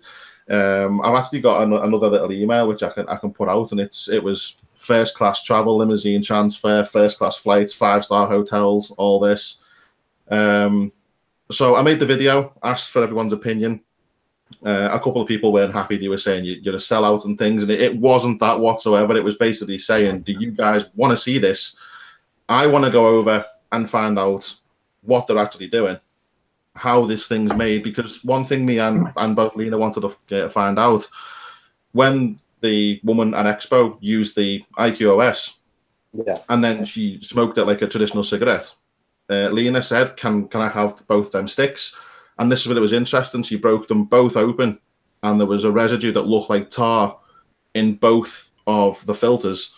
I've actually got another little email which I can put out, and it was first class travel, limousine transfer, first class flights, 5-star hotels, all this. So I made the video, asked for everyone's opinion. A couple of people weren't happy. They were saying you're a sellout and things, and it wasn't that whatsoever. It was basically saying, "Do you guys want to see this? I want to go over and find out what they're actually doing, how this thing's made." Because one thing me and both Lena wanted to find out, when the woman at Expo used the IQOS, and then she smoked it like a traditional cigarette, Lena said, can I have both them sticks? And this is what it was interesting. She broke them both open, and there was a residue that looked like tar in both of the filters,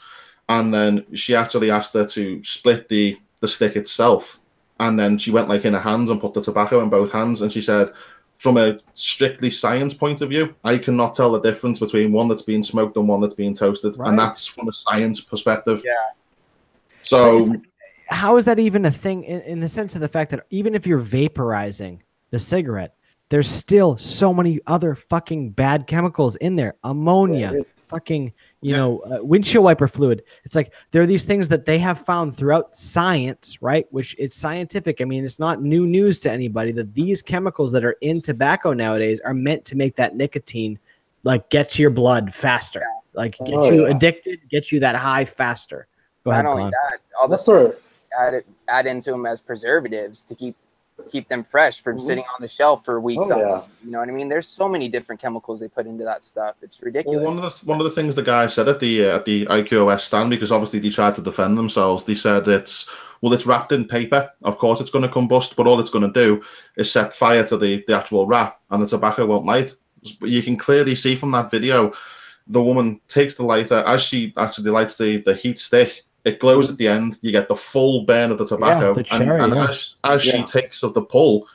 and then she actually asked her to split the stick itself, and then she went like in her hands and put the tobacco in both hands, and she said, from a strictly science point of view, I cannot tell the difference between one that's being smoked and one that's being toasted, and that's from a science perspective. Yeah. So how is that even a thing in the sense of the fact that even if you're vaporizing the cigarette, there's still so many other fucking bad chemicals in there, ammonia, fucking, windshield wiper fluid. It's like there are these things that they have found throughout science, right? Which it's scientific. I mean, it's not new news to anybody that these chemicals that are in tobacco nowadays are meant to make that nicotine like get to your blood faster, like get you addicted, get you that high faster. Go ahead, not only Colin. that, all the sort of add into them as preservatives to keep them fresh from sitting on the shelf for weeks. You know what I mean? There's so many different chemicals they put into that stuff. It's ridiculous. Well, one of the things the guy said at the IQOS stand, because obviously they tried to defend themselves, they said it's wrapped in paper. Of course, it's going to combust, but all it's going to do is set fire to the actual wrap, and the tobacco won't light. But you can clearly see from that video, the woman takes the lighter as she actually lights the heat stick. It glows at the end. You get the full burn of the tobacco. The cherry, as she takes of the pull,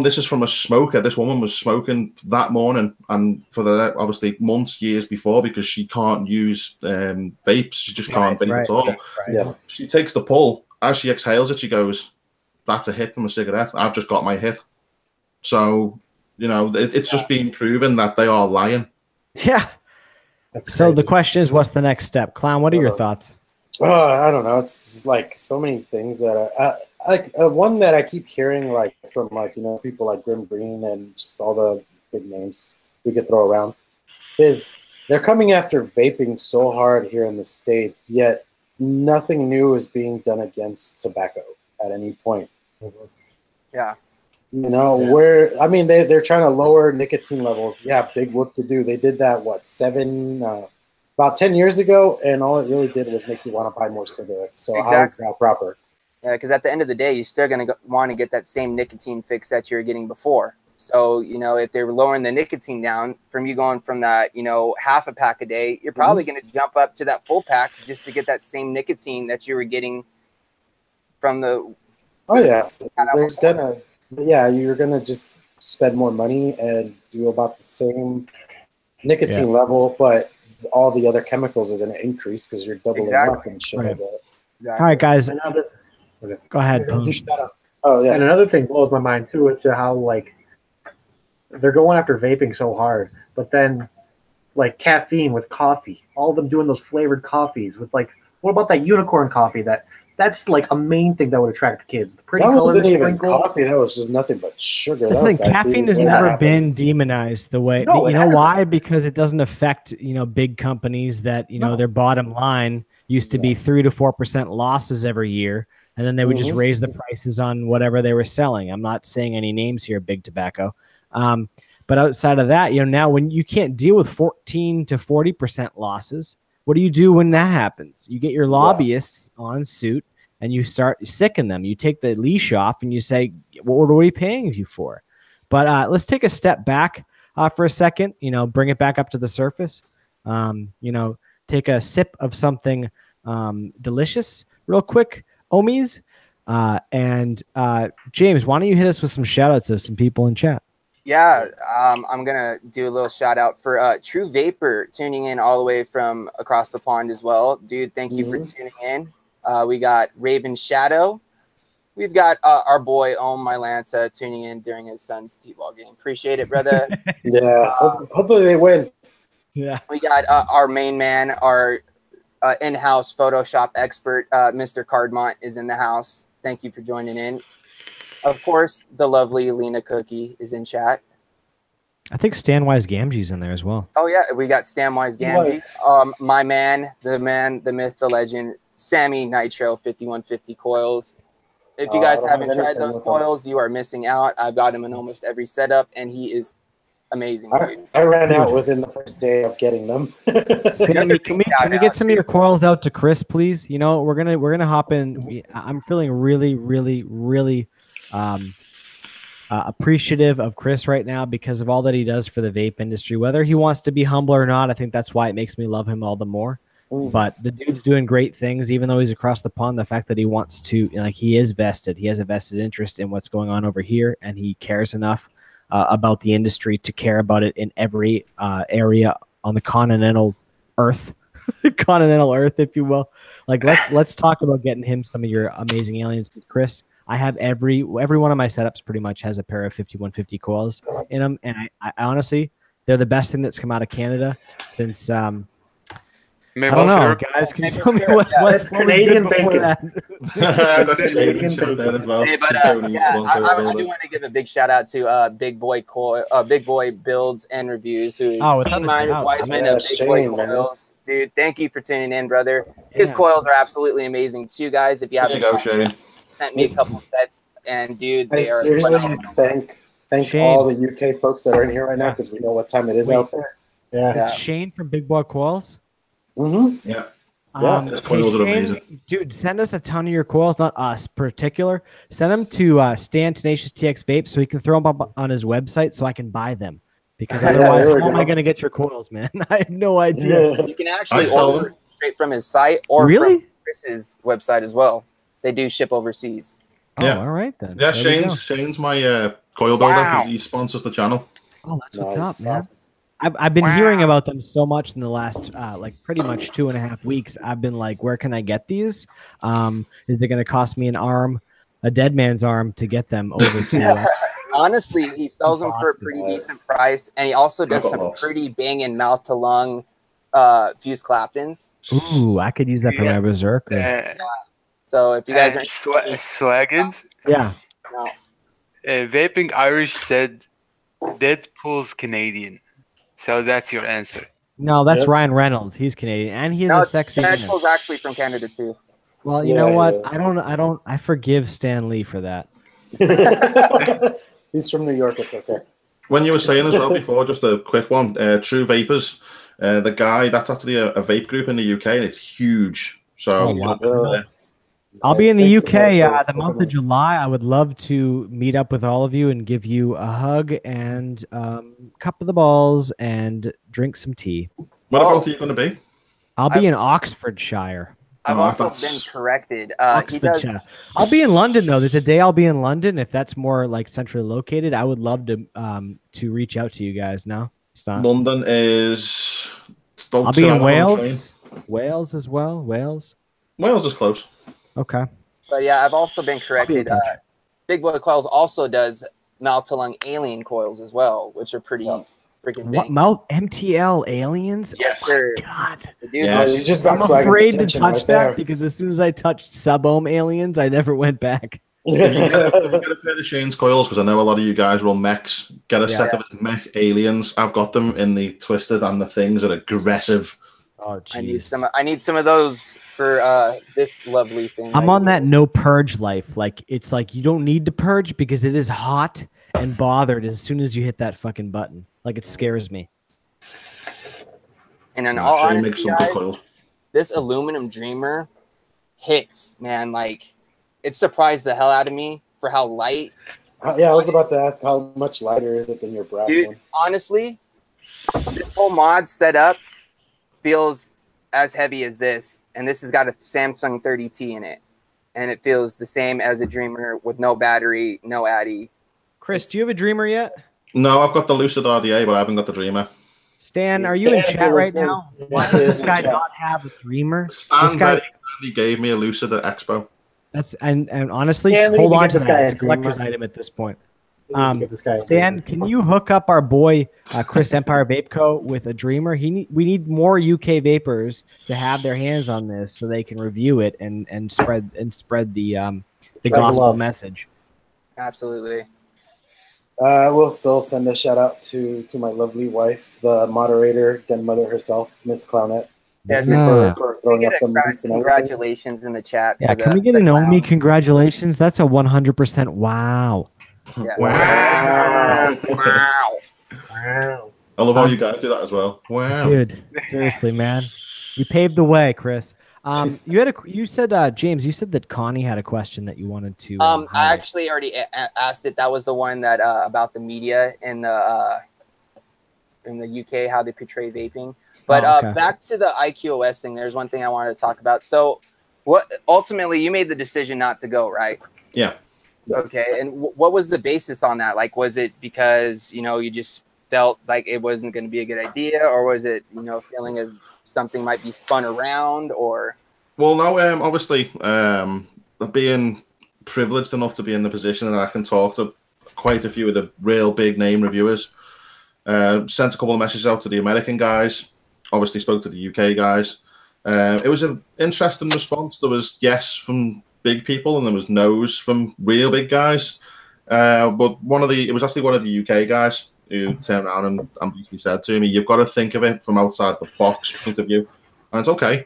this is from a smoker. This woman was smoking that morning and for the obviously months, years before, because she can't use vapes. She just can't vape at all. Yeah. She takes the pull. As she exhales it, she goes, "That's a hit from a cigarette. I've just got my hit." So, it's just been proven that they are lying. Yeah. So the question is, what's the next step? Clown, what are your thoughts? I don't know. It's just like so many things that one that I keep hearing from people like Grim Green and just all the big names we could throw around is they're coming after vaping so hard here in the States, yet nothing new is being done against tobacco at any point. Yeah. They're trying to lower nicotine levels. Yeah, big whoop to do. They did that, about 10 years ago, and all it really did was make you want to buy more cigarettes. So how is that proper? Yeah, because at the end of the day, you're still going to want to get that same nicotine fix that you were getting before. So, if they're lowering the nicotine down from you going from that, half a pack a day, you're probably going to jump up to that full pack just to get that same nicotine that you were getting from the... Oh, yeah. You're going to just spend more money and do about the same nicotine level, but all the other chemicals are going to increase because you're doubling up and shit like that. All right, guys. Go ahead. Oh, yeah. And another thing blows my mind, too, is how, they're going after vaping so hard, but then, caffeine with coffee, all of them doing those flavored coffees with, what about that unicorn coffee? That's, a main thing that would attract kids. The pretty that wasn't even coffee. That was just nothing but sugar. Caffeine has never been demonized the way. No, why? Because it doesn't affect, big companies that, their bottom line used to be 3 to 4% losses every year. And then they would just raise the prices on whatever they were selling. I'm not saying any names here, big tobacco. But outside of that, now when you can't deal with 14 to 40% losses, what do you do when that happens? You get your lobbyists on suit and you start sicking them. You take the leash off and you say, what are we paying you for? But let's take a step back for a second, bring it back up to the surface. Take a sip of something delicious real quick. Ohmies. And James, why don't you hit us with some shout outs of some people in chat? Yeah, I'm going to do a little shout out for True Vapor tuning in all the way from across the pond as well. Dude, thank you for tuning in. We got Raven Shadow. We've got our boy Ohmies Links tuning in during his son's T-ball game. Appreciate it, brother. Yeah, hopefully they win. Yeah. We got our main man, our in-house Photoshop expert, Mr. Cardmont is in the house. Thank you for joining in. Of course, the lovely Lena Cookie is in chat. I think Stanwise Gamgee's in there as well. Oh, yeah. We got Stanwise Gamgee. My man, the myth, the legend, Sammy Nitro 5150 coils. If you guys haven't tried those coils, you are missing out. I've got him in almost every setup, and he is amazing. I ran out within the first day of getting them. Sammy, can we get some of your coils out to Chris, please? We're gonna hop in. I'm feeling really, really, really appreciative of Chris right now because of all that he does for the vape industry. Whether he wants to be humble or not, I think that's why it makes me love him all the more. But the dude's doing great things, even though he's across the pond. The fact that he wants to, like, he is vested. He has a vested interest in what's going on over here, and he cares enough about the industry to care about it in every area on the continental Earth, continental Earth, if you will. Like, let's talk about getting him some of your amazing aliens. Because Chris, I have every one of my setups pretty much has a pair of 5150 coils in them, and I honestly, they're the best thing that's come out of Canada since. I don't know, guys. Can you tell me what's Canadian bacon? Hey, but I do want to give a big shout out to Big Boy Builds and Reviews, who is C-minded Wiseman of Big Boy Coils. Dude, thank you for tuning in, brother. His coils are absolutely amazing too, guys. If you haven't sent me a couple sets, and dude, they are seriously thank all the UK folks that are in here right now because we know what time it is out there. It's Shane from Big Boy Coils. Yeah. His coils are amazing. Dude, send us a ton of your coils, not us particular. Send them to Stan Tenacious TX Vape so he can throw them up on his website so I can buy them. Because otherwise, how am I going to get your coils, man? I have no idea. You can actually order straight from his site or from Chris's website as well. They do ship overseas. Yeah. Oh, all right then. Yeah, Shane's my coil builder. He sponsors the channel. Oh, that's what's up, man. I've been hearing about them so much in the last like pretty much 2.5 weeks. I've been like, where can I get these? Is it going to cost me an arm, a dead man's arm, to get them over to? Honestly, he sells them for a pretty decent price, and he also does some pretty banging mouth to lung fuse Claptons. Ooh, I could use that for my Berserker. So if you guys are Swaggins, Vaping Irish said Deadpool's Canadian. So that's your answer. No, that's Ryan Reynolds. He's Canadian, and he is a sexy man. Deadpool's actually from Canada too. Well, you know what? I forgive Stan Lee for that. He's from New York. It's okay. When you were saying as well before, just a quick one. True Vapors, the guy that's actually a vape group in the UK, and it's huge. So I'll be in the UK the month of July. I would love to meet up with all of you and give you a hug and cup of the balls and drink some tea. What about are you going to be? I'll be in Oxfordshire. I've also been corrected. I'll be in London though. There's a day I'll be in London. If that's more like centrally located, I would love to reach out to you guys. No, it's not. London is. I'll be in Wales. Wales as well. Wales is close. Okay. But yeah, I've also been corrected. Big Boy Coils also does mouth to lung alien coils as well, which are pretty freaking big. Mouth MTL aliens? Yes, sir. God. You just got I'm afraid to touch that because as soon as I touched sub-ohm aliens, I never went back. You gotta pay the Shane's coils because I know a lot of you guys run mechs. Get a set of mech aliens. I've got them in the twisted and the things that are aggressive. Oh, jeez. I need some of those for this lovely thing. I'm on that no purge life. Like, it's like you don't need to purge because it is hot and bothered as soon as you hit that fucking button. Like, it scares me. And in all honesty, guys, this aluminum Dreamer hits, man. Like, it surprised the hell out of me for how light. Yeah, I was about to ask how much lighter is it than your brass one? Honestly, this whole mod setup feels as heavy as this, and this has got a Samsung 30T in it, and it feels the same as a Dreamer with no battery, no Addy. Chris, do you have a Dreamer yet? No, I've got the Lucid RDA, but I haven't got the Dreamer. Stan, are you in chat right now? Why does this guy not have a Dreamer? This guy gave me a Lucid at Expo. That's and honestly, hold on to that. It's a collector's item at this point. Stan, can you hook up our boy Chris Empire Vape Co. with a Dreamer? We need more UK vapors to have their hands on this so they can review it and spread the gospel message. Absolutely. We'll still send a shout out to my lovely wife, the moderator, den mother herself, Miss Clownette. Yes, for throwing up the congratulations in the chat. Yeah, can we get an Ohmies congratulations? That's a 100% wow. Yes. Wow. I love how you guys do that as well. Wow. Dude, seriously, man. You paved the way, Chris. You said James, you said that Connie had a question that you wanted to. I highlight. actually already asked it. That was the one that about the media in the UK, how they portray vaping. But okay. Back to the IQOS thing, there's one thing I wanted to talk about. So, what ultimately you made the decision not to go, right? Yeah. Okay, and what was the basis on that? Like, was it because you just felt like it wasn't going to be a good idea, or was it feeling as something might be spun around, or? Well, no, obviously, being privileged enough to be in the position that I can talk to quite a few of the real big name reviewers. Sent a couple of messages out to the American guys. Obviously, spoke to the UK guys. It was an interesting response. There was yes from big people, and there was no's from real big guys. But it was actually one of the UK guys who turned around and basically said to me, "You've got to think of it from outside the box point of view." And it's okay.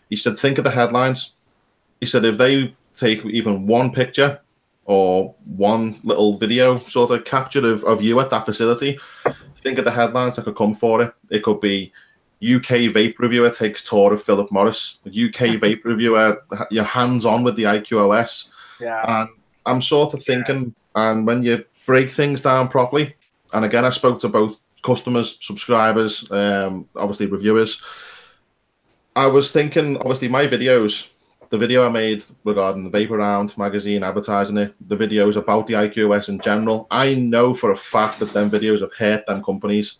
He said, "Think of the headlines." He said, "If they take even one picture or one little video sort of capture of you at that facility, think of the headlines that could come for it. It could be UK vape reviewer takes tour of Philip Morris, UK vape reviewer, your hands-on with the IQOS." Yeah. And I'm sort of thinking, and when you break things down properly, and again, I spoke to both customers, subscribers, obviously reviewers. I was thinking, obviously, my videos, the video I made regarding the Vape Around magazine, advertising it, the videos about the IQOS in general, I know for a fact that them videos have hurt them companies.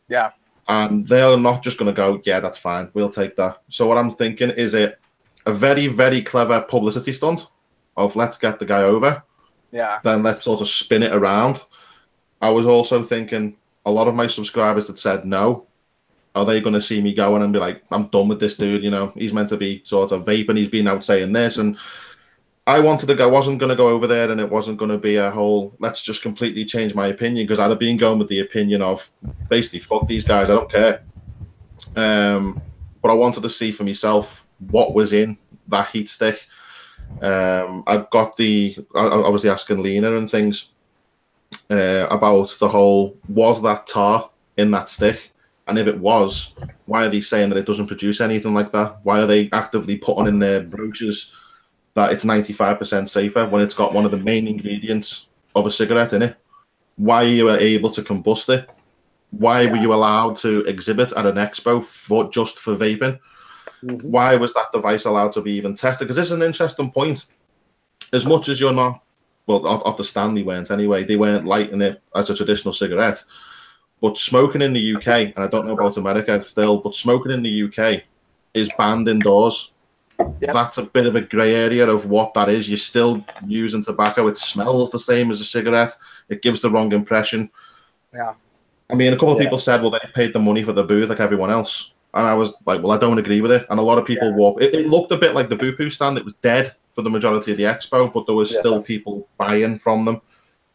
Yeah. And they're not just going to go, yeah, that's fine, we'll take that. So what I'm thinking is it a very, very clever publicity stunt of let's get the guy over. Yeah. Then let's sort of spin it around. I was also thinking a lot of my subscribers that said no, are they going to see me going and be like, I'm done with this dude, he's meant to be sort of vaping, he's been out saying this. And I wanted to go, wasn't going to go over there, and it wasn't going to be a whole, let's just completely change my opinion, because I'd have been going with the opinion of basically, fuck these guys, I don't care. But I wanted to see for myself what was in that heat stick. I was asking Lena and things about the whole, was that tar in that stick? And if it was, why are they saying that it doesn't produce anything like that? Why are they actively putting in their brochures that it's 95% safer when it's got one of the main ingredients of a cigarette in it? Why are you able to combust it? Why were you allowed to exhibit at an expo just for vaping? Mm-hmm. Why was that device allowed to be even tested? Because this is an interesting point. As much as you're not, well, at the stand they weren't anyway, they weren't lighting it as a traditional cigarette. But smoking in the UK, and I don't know about America still, but smoking in the UK is banned indoors. Yep. That's a bit of a grey area of what that is. You're still using tobacco. It smells the same as a cigarette. It gives the wrong impression. Yeah. I mean, a couple of people said, well, they paid the money for the booth like everyone else. And I was like, well, I don't agree with it. And a lot of people walk. It looked a bit like the Vupu stand. It was dead for the majority of the expo, but there was still people buying from them.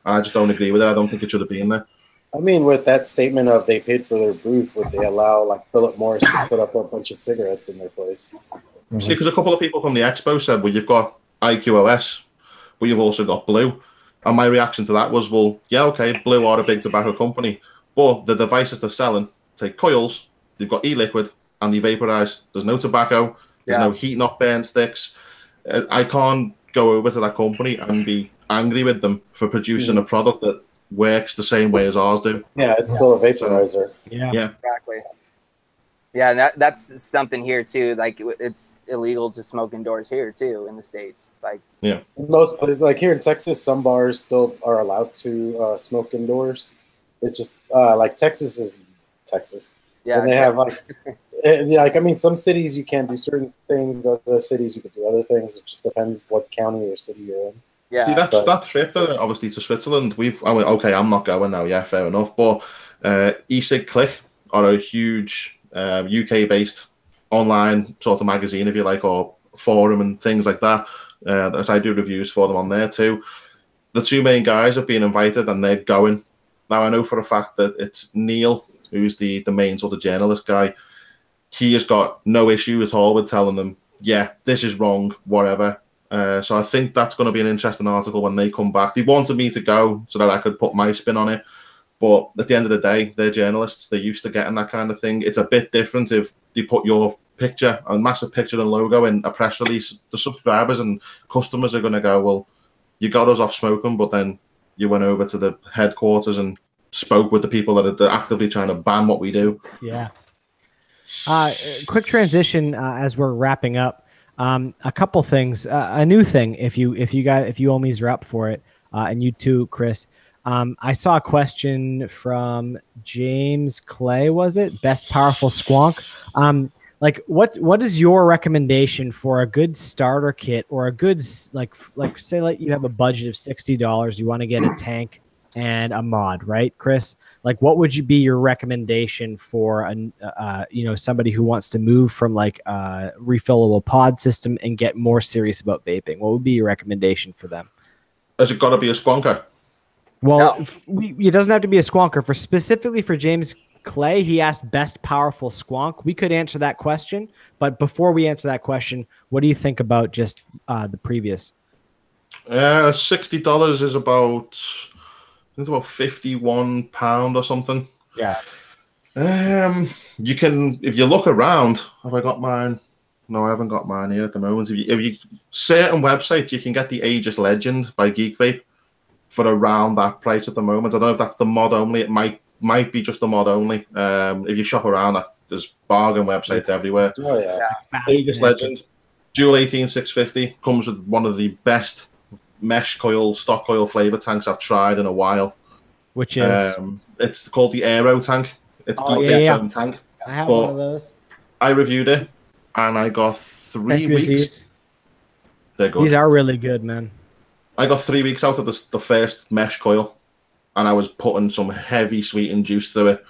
And I just don't agree with it. I don't think it should have been there. I mean, with that statement of they paid for their booth, would they allow like Philip Morris to put up a bunch of cigarettes in their place? Mm-hmm. See, because a couple of people from the expo said, well, you've got IQOS, but you've also got Blue. And my reaction to that was, well, yeah, okay, Blue are a big tobacco company, but the devices they're selling take coils, they've got e-liquid, and they vaporize. There's no tobacco, there's no heat not burn sticks. I can't go over to that company and be angry with them for producing a product that works the same way as ours do. Yeah, it's still a vaporizer. So, yeah, exactly. Yeah, and that's something here too. Like, it's illegal to smoke indoors here too in the States. Like, in most places, like here in Texas, some bars still are allowed to smoke indoors. It's just like Texas is Texas. Yeah, and they have like I mean, some cities you can't do certain things. Other cities you can do other things. It just depends what county or city you're in. Yeah. See, that trip, obviously, to Switzerland, okay, I'm not going now, yeah, fair enough. But e-cig Click are a huge UK-based online sort of magazine, if you like, or forum and things like that. As I do reviews for them on there too. The two main guys have been invited and they're going. Now, I know for a fact that it's Neil, who's the main sort of journalist guy. He has got no issue at all with telling them, yeah, this is wrong, whatever. So I think that's going to be an interesting article when they come back. They wanted me to go so that I could put my spin on it. But at the end of the day, they're journalists. They're used to getting that kind of thing. It's a bit different if they put your picture, a massive picture and logo in a press release, the subscribers and customers are going to go, well, you got us off smoking, but then you went over to the headquarters and spoke with the people that are actively trying to ban what we do. Yeah. Quick transition as we're wrapping up. A couple things. A new thing, if you Ohmies are up for it, and you too, Chris. I saw a question from James Clay. Was it best powerful squonk? Like what is your recommendation for a good starter kit or a good like say like you have a budget of $60, you want to get a tank and a mod, right, Chris? Like what would you be your recommendation for a somebody who wants to move from like a refillable pod system and get more serious about vaping? What would be your recommendation for them? Has it got to be a squonker? Well, it doesn't have to be a squonker. Specifically for James Clay, he asked best powerful squonk. We could answer that question, but before we answer that question, what do you think about just the previous? $60 is about, it's about £51 or something. Yeah. You can, if you look around, have I got mine? No, I haven't got mine here at the moment. If you certain websites, you can get the Aegis Legend by Geek Vape for around that price at the moment. I don't know if that's the mod only. It might be just the mod only. If you shop around, there's bargain websites everywhere. Oh yeah. Aegis Legend, dual 18650, comes with one of the best mesh coil, stock coil flavor tanks I've tried in a while. Which is it's called the Aero tank. It's not its own tank. I have one of those. I reviewed it and I got 3 weeks. They're good. These are really good, man. I got 3 weeks out of the first mesh coil, and I was putting some heavy sweetened juice through it,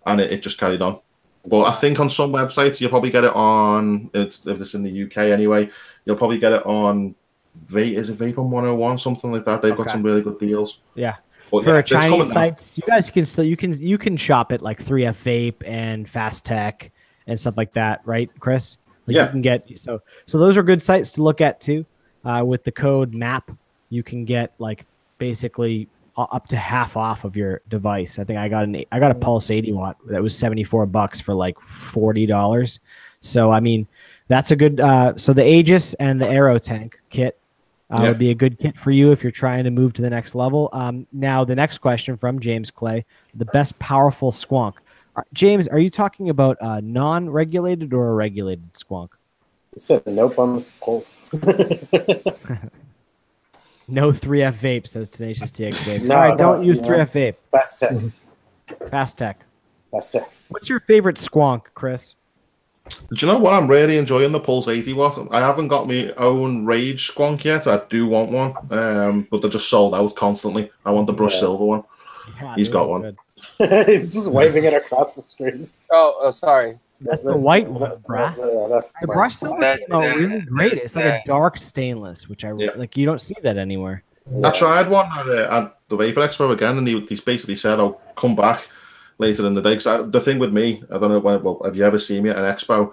and it just carried on. But I think on some websites you'll probably get it on. If it's in the UK anyway, you'll probably get it on. Is it Vaping 101, something like that? They've got some really good deals. Yeah. But for Chinese sites, you guys can still you can shop at like 3F Vape and Fast Tech and stuff like that, right, Chris? Like you can get so those are good sites to look at too. With the code MAP, you can get like basically up to half off of your device. I think I got a Pulse 80 watt that was $74 for like $40. So I mean, that's a good. So the Aegis and the Aero tank kit would be a good kit for you if you're trying to move to the next level. Now the next question from James Clay: the best powerful squonk. James, are you talking about non-regulated or a regulated squonk? You said nope on this Pulse. No 3F Vape, says Tenacious TX Vape. No, all right, don't use 3F Vape. Fast Tech. Fast Tech. Fast Tech. What's your favorite squonk, Chris? Do you know what? I'm really enjoying the Pulse 80 watt. I haven't got my own Rage squonk yet. I do want one, but they're just sold out constantly. I want the brushed silver one. Yeah, he's got one. He's just waving it across the screen. Oh, sorry. That's the white one, bruh. The brush silver came out really great. It's like a dark stainless, which I like. You don't see that anywhere. I tried one at the Vapor Expo again, and he basically said, "I'll come back later in the day." Because the thing with me, I don't know. Well, have you ever seen me at an expo?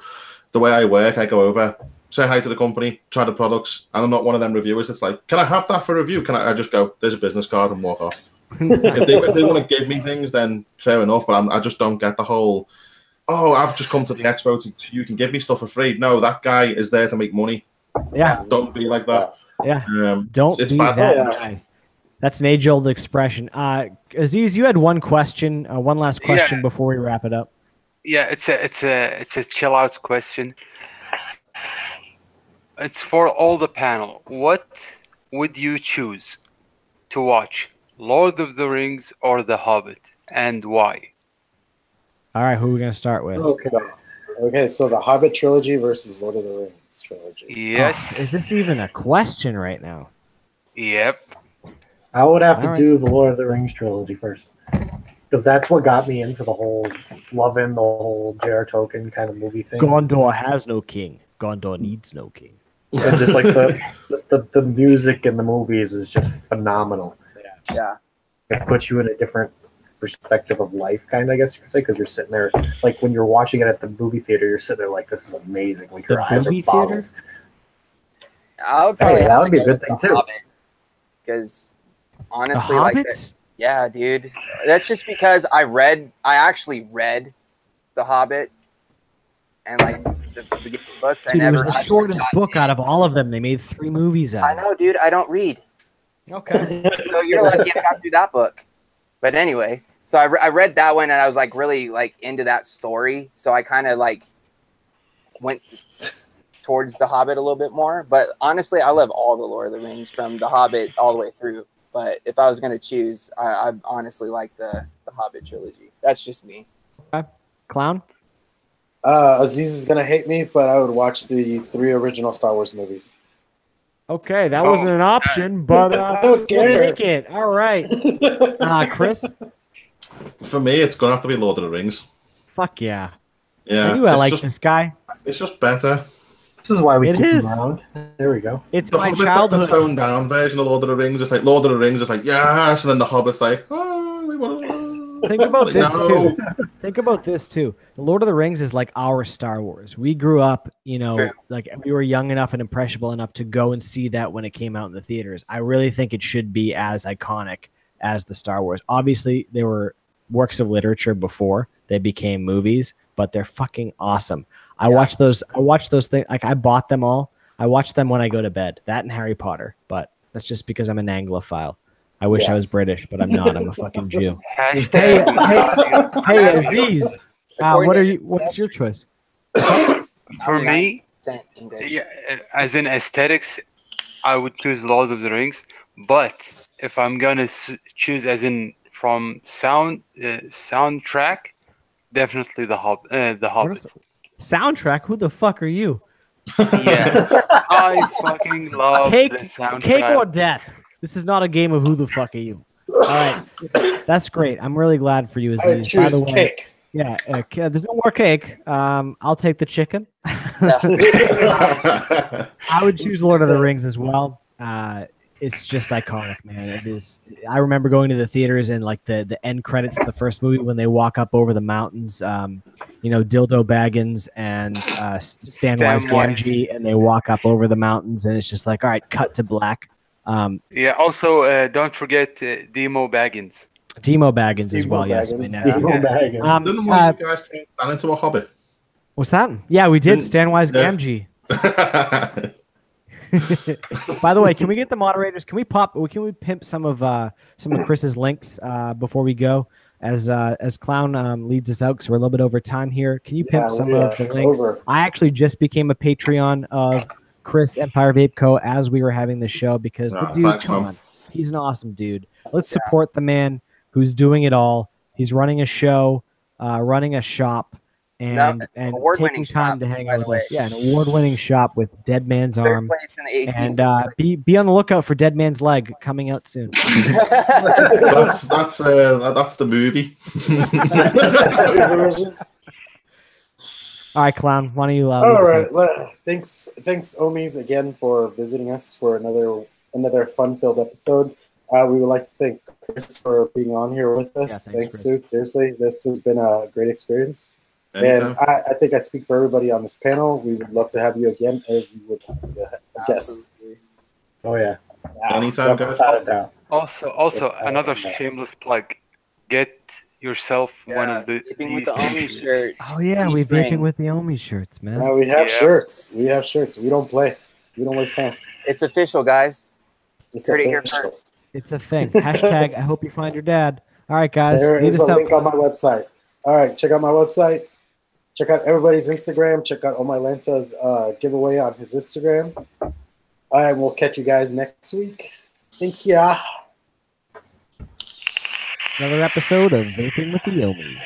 The way I work, I go over, say hi to the company, try the products, and I'm not one of them reviewers. It's like, can I have that for review? Can I just go, there's a business card and walk off. if they want to give me things, then fair enough. But I just don't get the whole, oh, I've just come to the expo so you can give me stuff for free. No, that guy is there to make money. Yeah. Don't be like that. Yeah. Don't be that guy. That's an age-old expression. Aziz, you had one question, one last question before we wrap it up. Yeah, it's a chill out question. It's for all the panel. What would you choose to watch, Lord of the Rings or The Hobbit, and why? All right, who are we going to start with? Okay, so the Hobbit trilogy versus Lord of the Rings trilogy. Yes. Is this even a question right now? Yep. I would have to do the Lord of the Rings trilogy first, because that's what got me into the whole loving the whole J.R. Tolkien kind of movie thing. Gondor has no king. Gondor needs no king. And just like the music in the movies is just phenomenal. Yeah. It puts you in a different perspective of life, kind of, I guess you could say, because you're sitting there, like when you're watching it at the movie theater, you're sitting there like, this is amazing. Like your eyes are boggled. I would probably that would be a good thing too. Because honestly, the like Hobbits? Yeah, dude. That's just because I actually read The Hobbit, and like the books. Dude, it was the shortest book out of all of them. They made 3 movies out of it. I know, dude. I don't read. Okay. So you're lucky I got through that book. But anyway, so I read that one and I was like really like into that story. So I kind of like went towards The Hobbit a little bit more. But honestly, I love all the Lord of the Rings from The Hobbit all the way through. But if I was going to choose, I honestly like the Hobbit trilogy. That's just me. Okay. Clown? Aziz is gonna hate me, but I would watch the 3 original Star Wars movies. Okay, that wasn't an option, but we'll take it. All right. Chris? For me, it's gonna have to be Lord of the Rings. Fuck yeah. Yeah. I knew I liked this guy. It's just better. This is why we keep is. him around. There we go. It's The my Hobbit's childhood. like the toned down version of Lord of the Rings. It's like Lord of the Rings, it's like, yes, and then the Hobbit's like, oh, we want to. Think about Like, this no. too. Think about this too. The Lord of the Rings is like our Star Wars. We grew up, True. like we were young enough and impressionable enough to go and see that when it came out in the theaters. I really think it should be as iconic as the Star Wars. Obviously, they were works of literature before they became movies, but they're fucking awesome. I watch those things. Like I bought them all. I watch them when I go to bed. That and Harry Potter, but that's just because I'm an Anglophile. I wish I was British, but I'm not. I'm a fucking Jew. Hey, Aziz. What's your choice? For me, English. yeah, as in aesthetics, I would choose Lord of the Rings. But if I'm gonna choose as in from soundtrack, definitely the Hobbit. Soundtrack? Who the fuck are you? Yeah, I fucking love the soundtrack. Cake or death? This is not a game of who the fuck are you. All right, that's great. I'm really glad for you, Aziz. I choose cake. Yeah, there's no more cake. I'll take the chicken. I would choose Lord of the Rings as well. It's just iconic, man. It is. I remember going to the theaters and like the end credits of the first movie when they walk up over the mountains. Dildo Baggins and Stanwise Gamgee, and they walk up over the mountains, and it's just like, all right, cut to black. Yeah. Also, don't forget Demo Baggins. Demo Baggins as well. Yes. Demo Baggins. Didn't one of you guys turn that into a Hobbit? What's that? Yeah, we did. Stanwise Gamgee. By the way, can we get the moderators? Can we pimp some of Chris's links before we go? As Clown leads us out because we're a little bit over time here. Can you pimp some of the links? I actually just became a Patreon of Chris Empire Vape Co. as we were having the show because the dude, come on, he's an awesome dude. Let's support the man who's doing it all. He's running a show, running a shop, and taking time to hang out with us. Yeah, an award-winning shop with Dead Man's Arm. And be on the lookout for Dead Man's Leg coming out soon. that's the movie. All right, Clown. Why don't you? All right. Well, thanks, Ohmies, again for visiting us for another fun-filled episode. We would like to thank Chris for being on here with us. Yeah, thanks, Chris. dude. Seriously, this has been a great experience. And I think I speak for everybody on this panel. We would love to have you again if you would like a guest. Oh yeah. Anytime, guys. Also, another shameless plug: get yourself one of the Vaping with the Ohmies shirts. Oh yeah, we vaping with the Ohmies shirts, man. We have shirts. We have shirts. We don't play. We don't waste time. It's official, guys. It's Heard it here first. It's a thing. Hashtag I hope you find your dad. All right, guys. There is a link on my website. All right, check out my website. Check out everybody's Instagram. Check out Ohmies Links' giveaway on his Instagram. And we'll catch you guys next week. Thank ya. Another episode of Vaping with the Ohmies.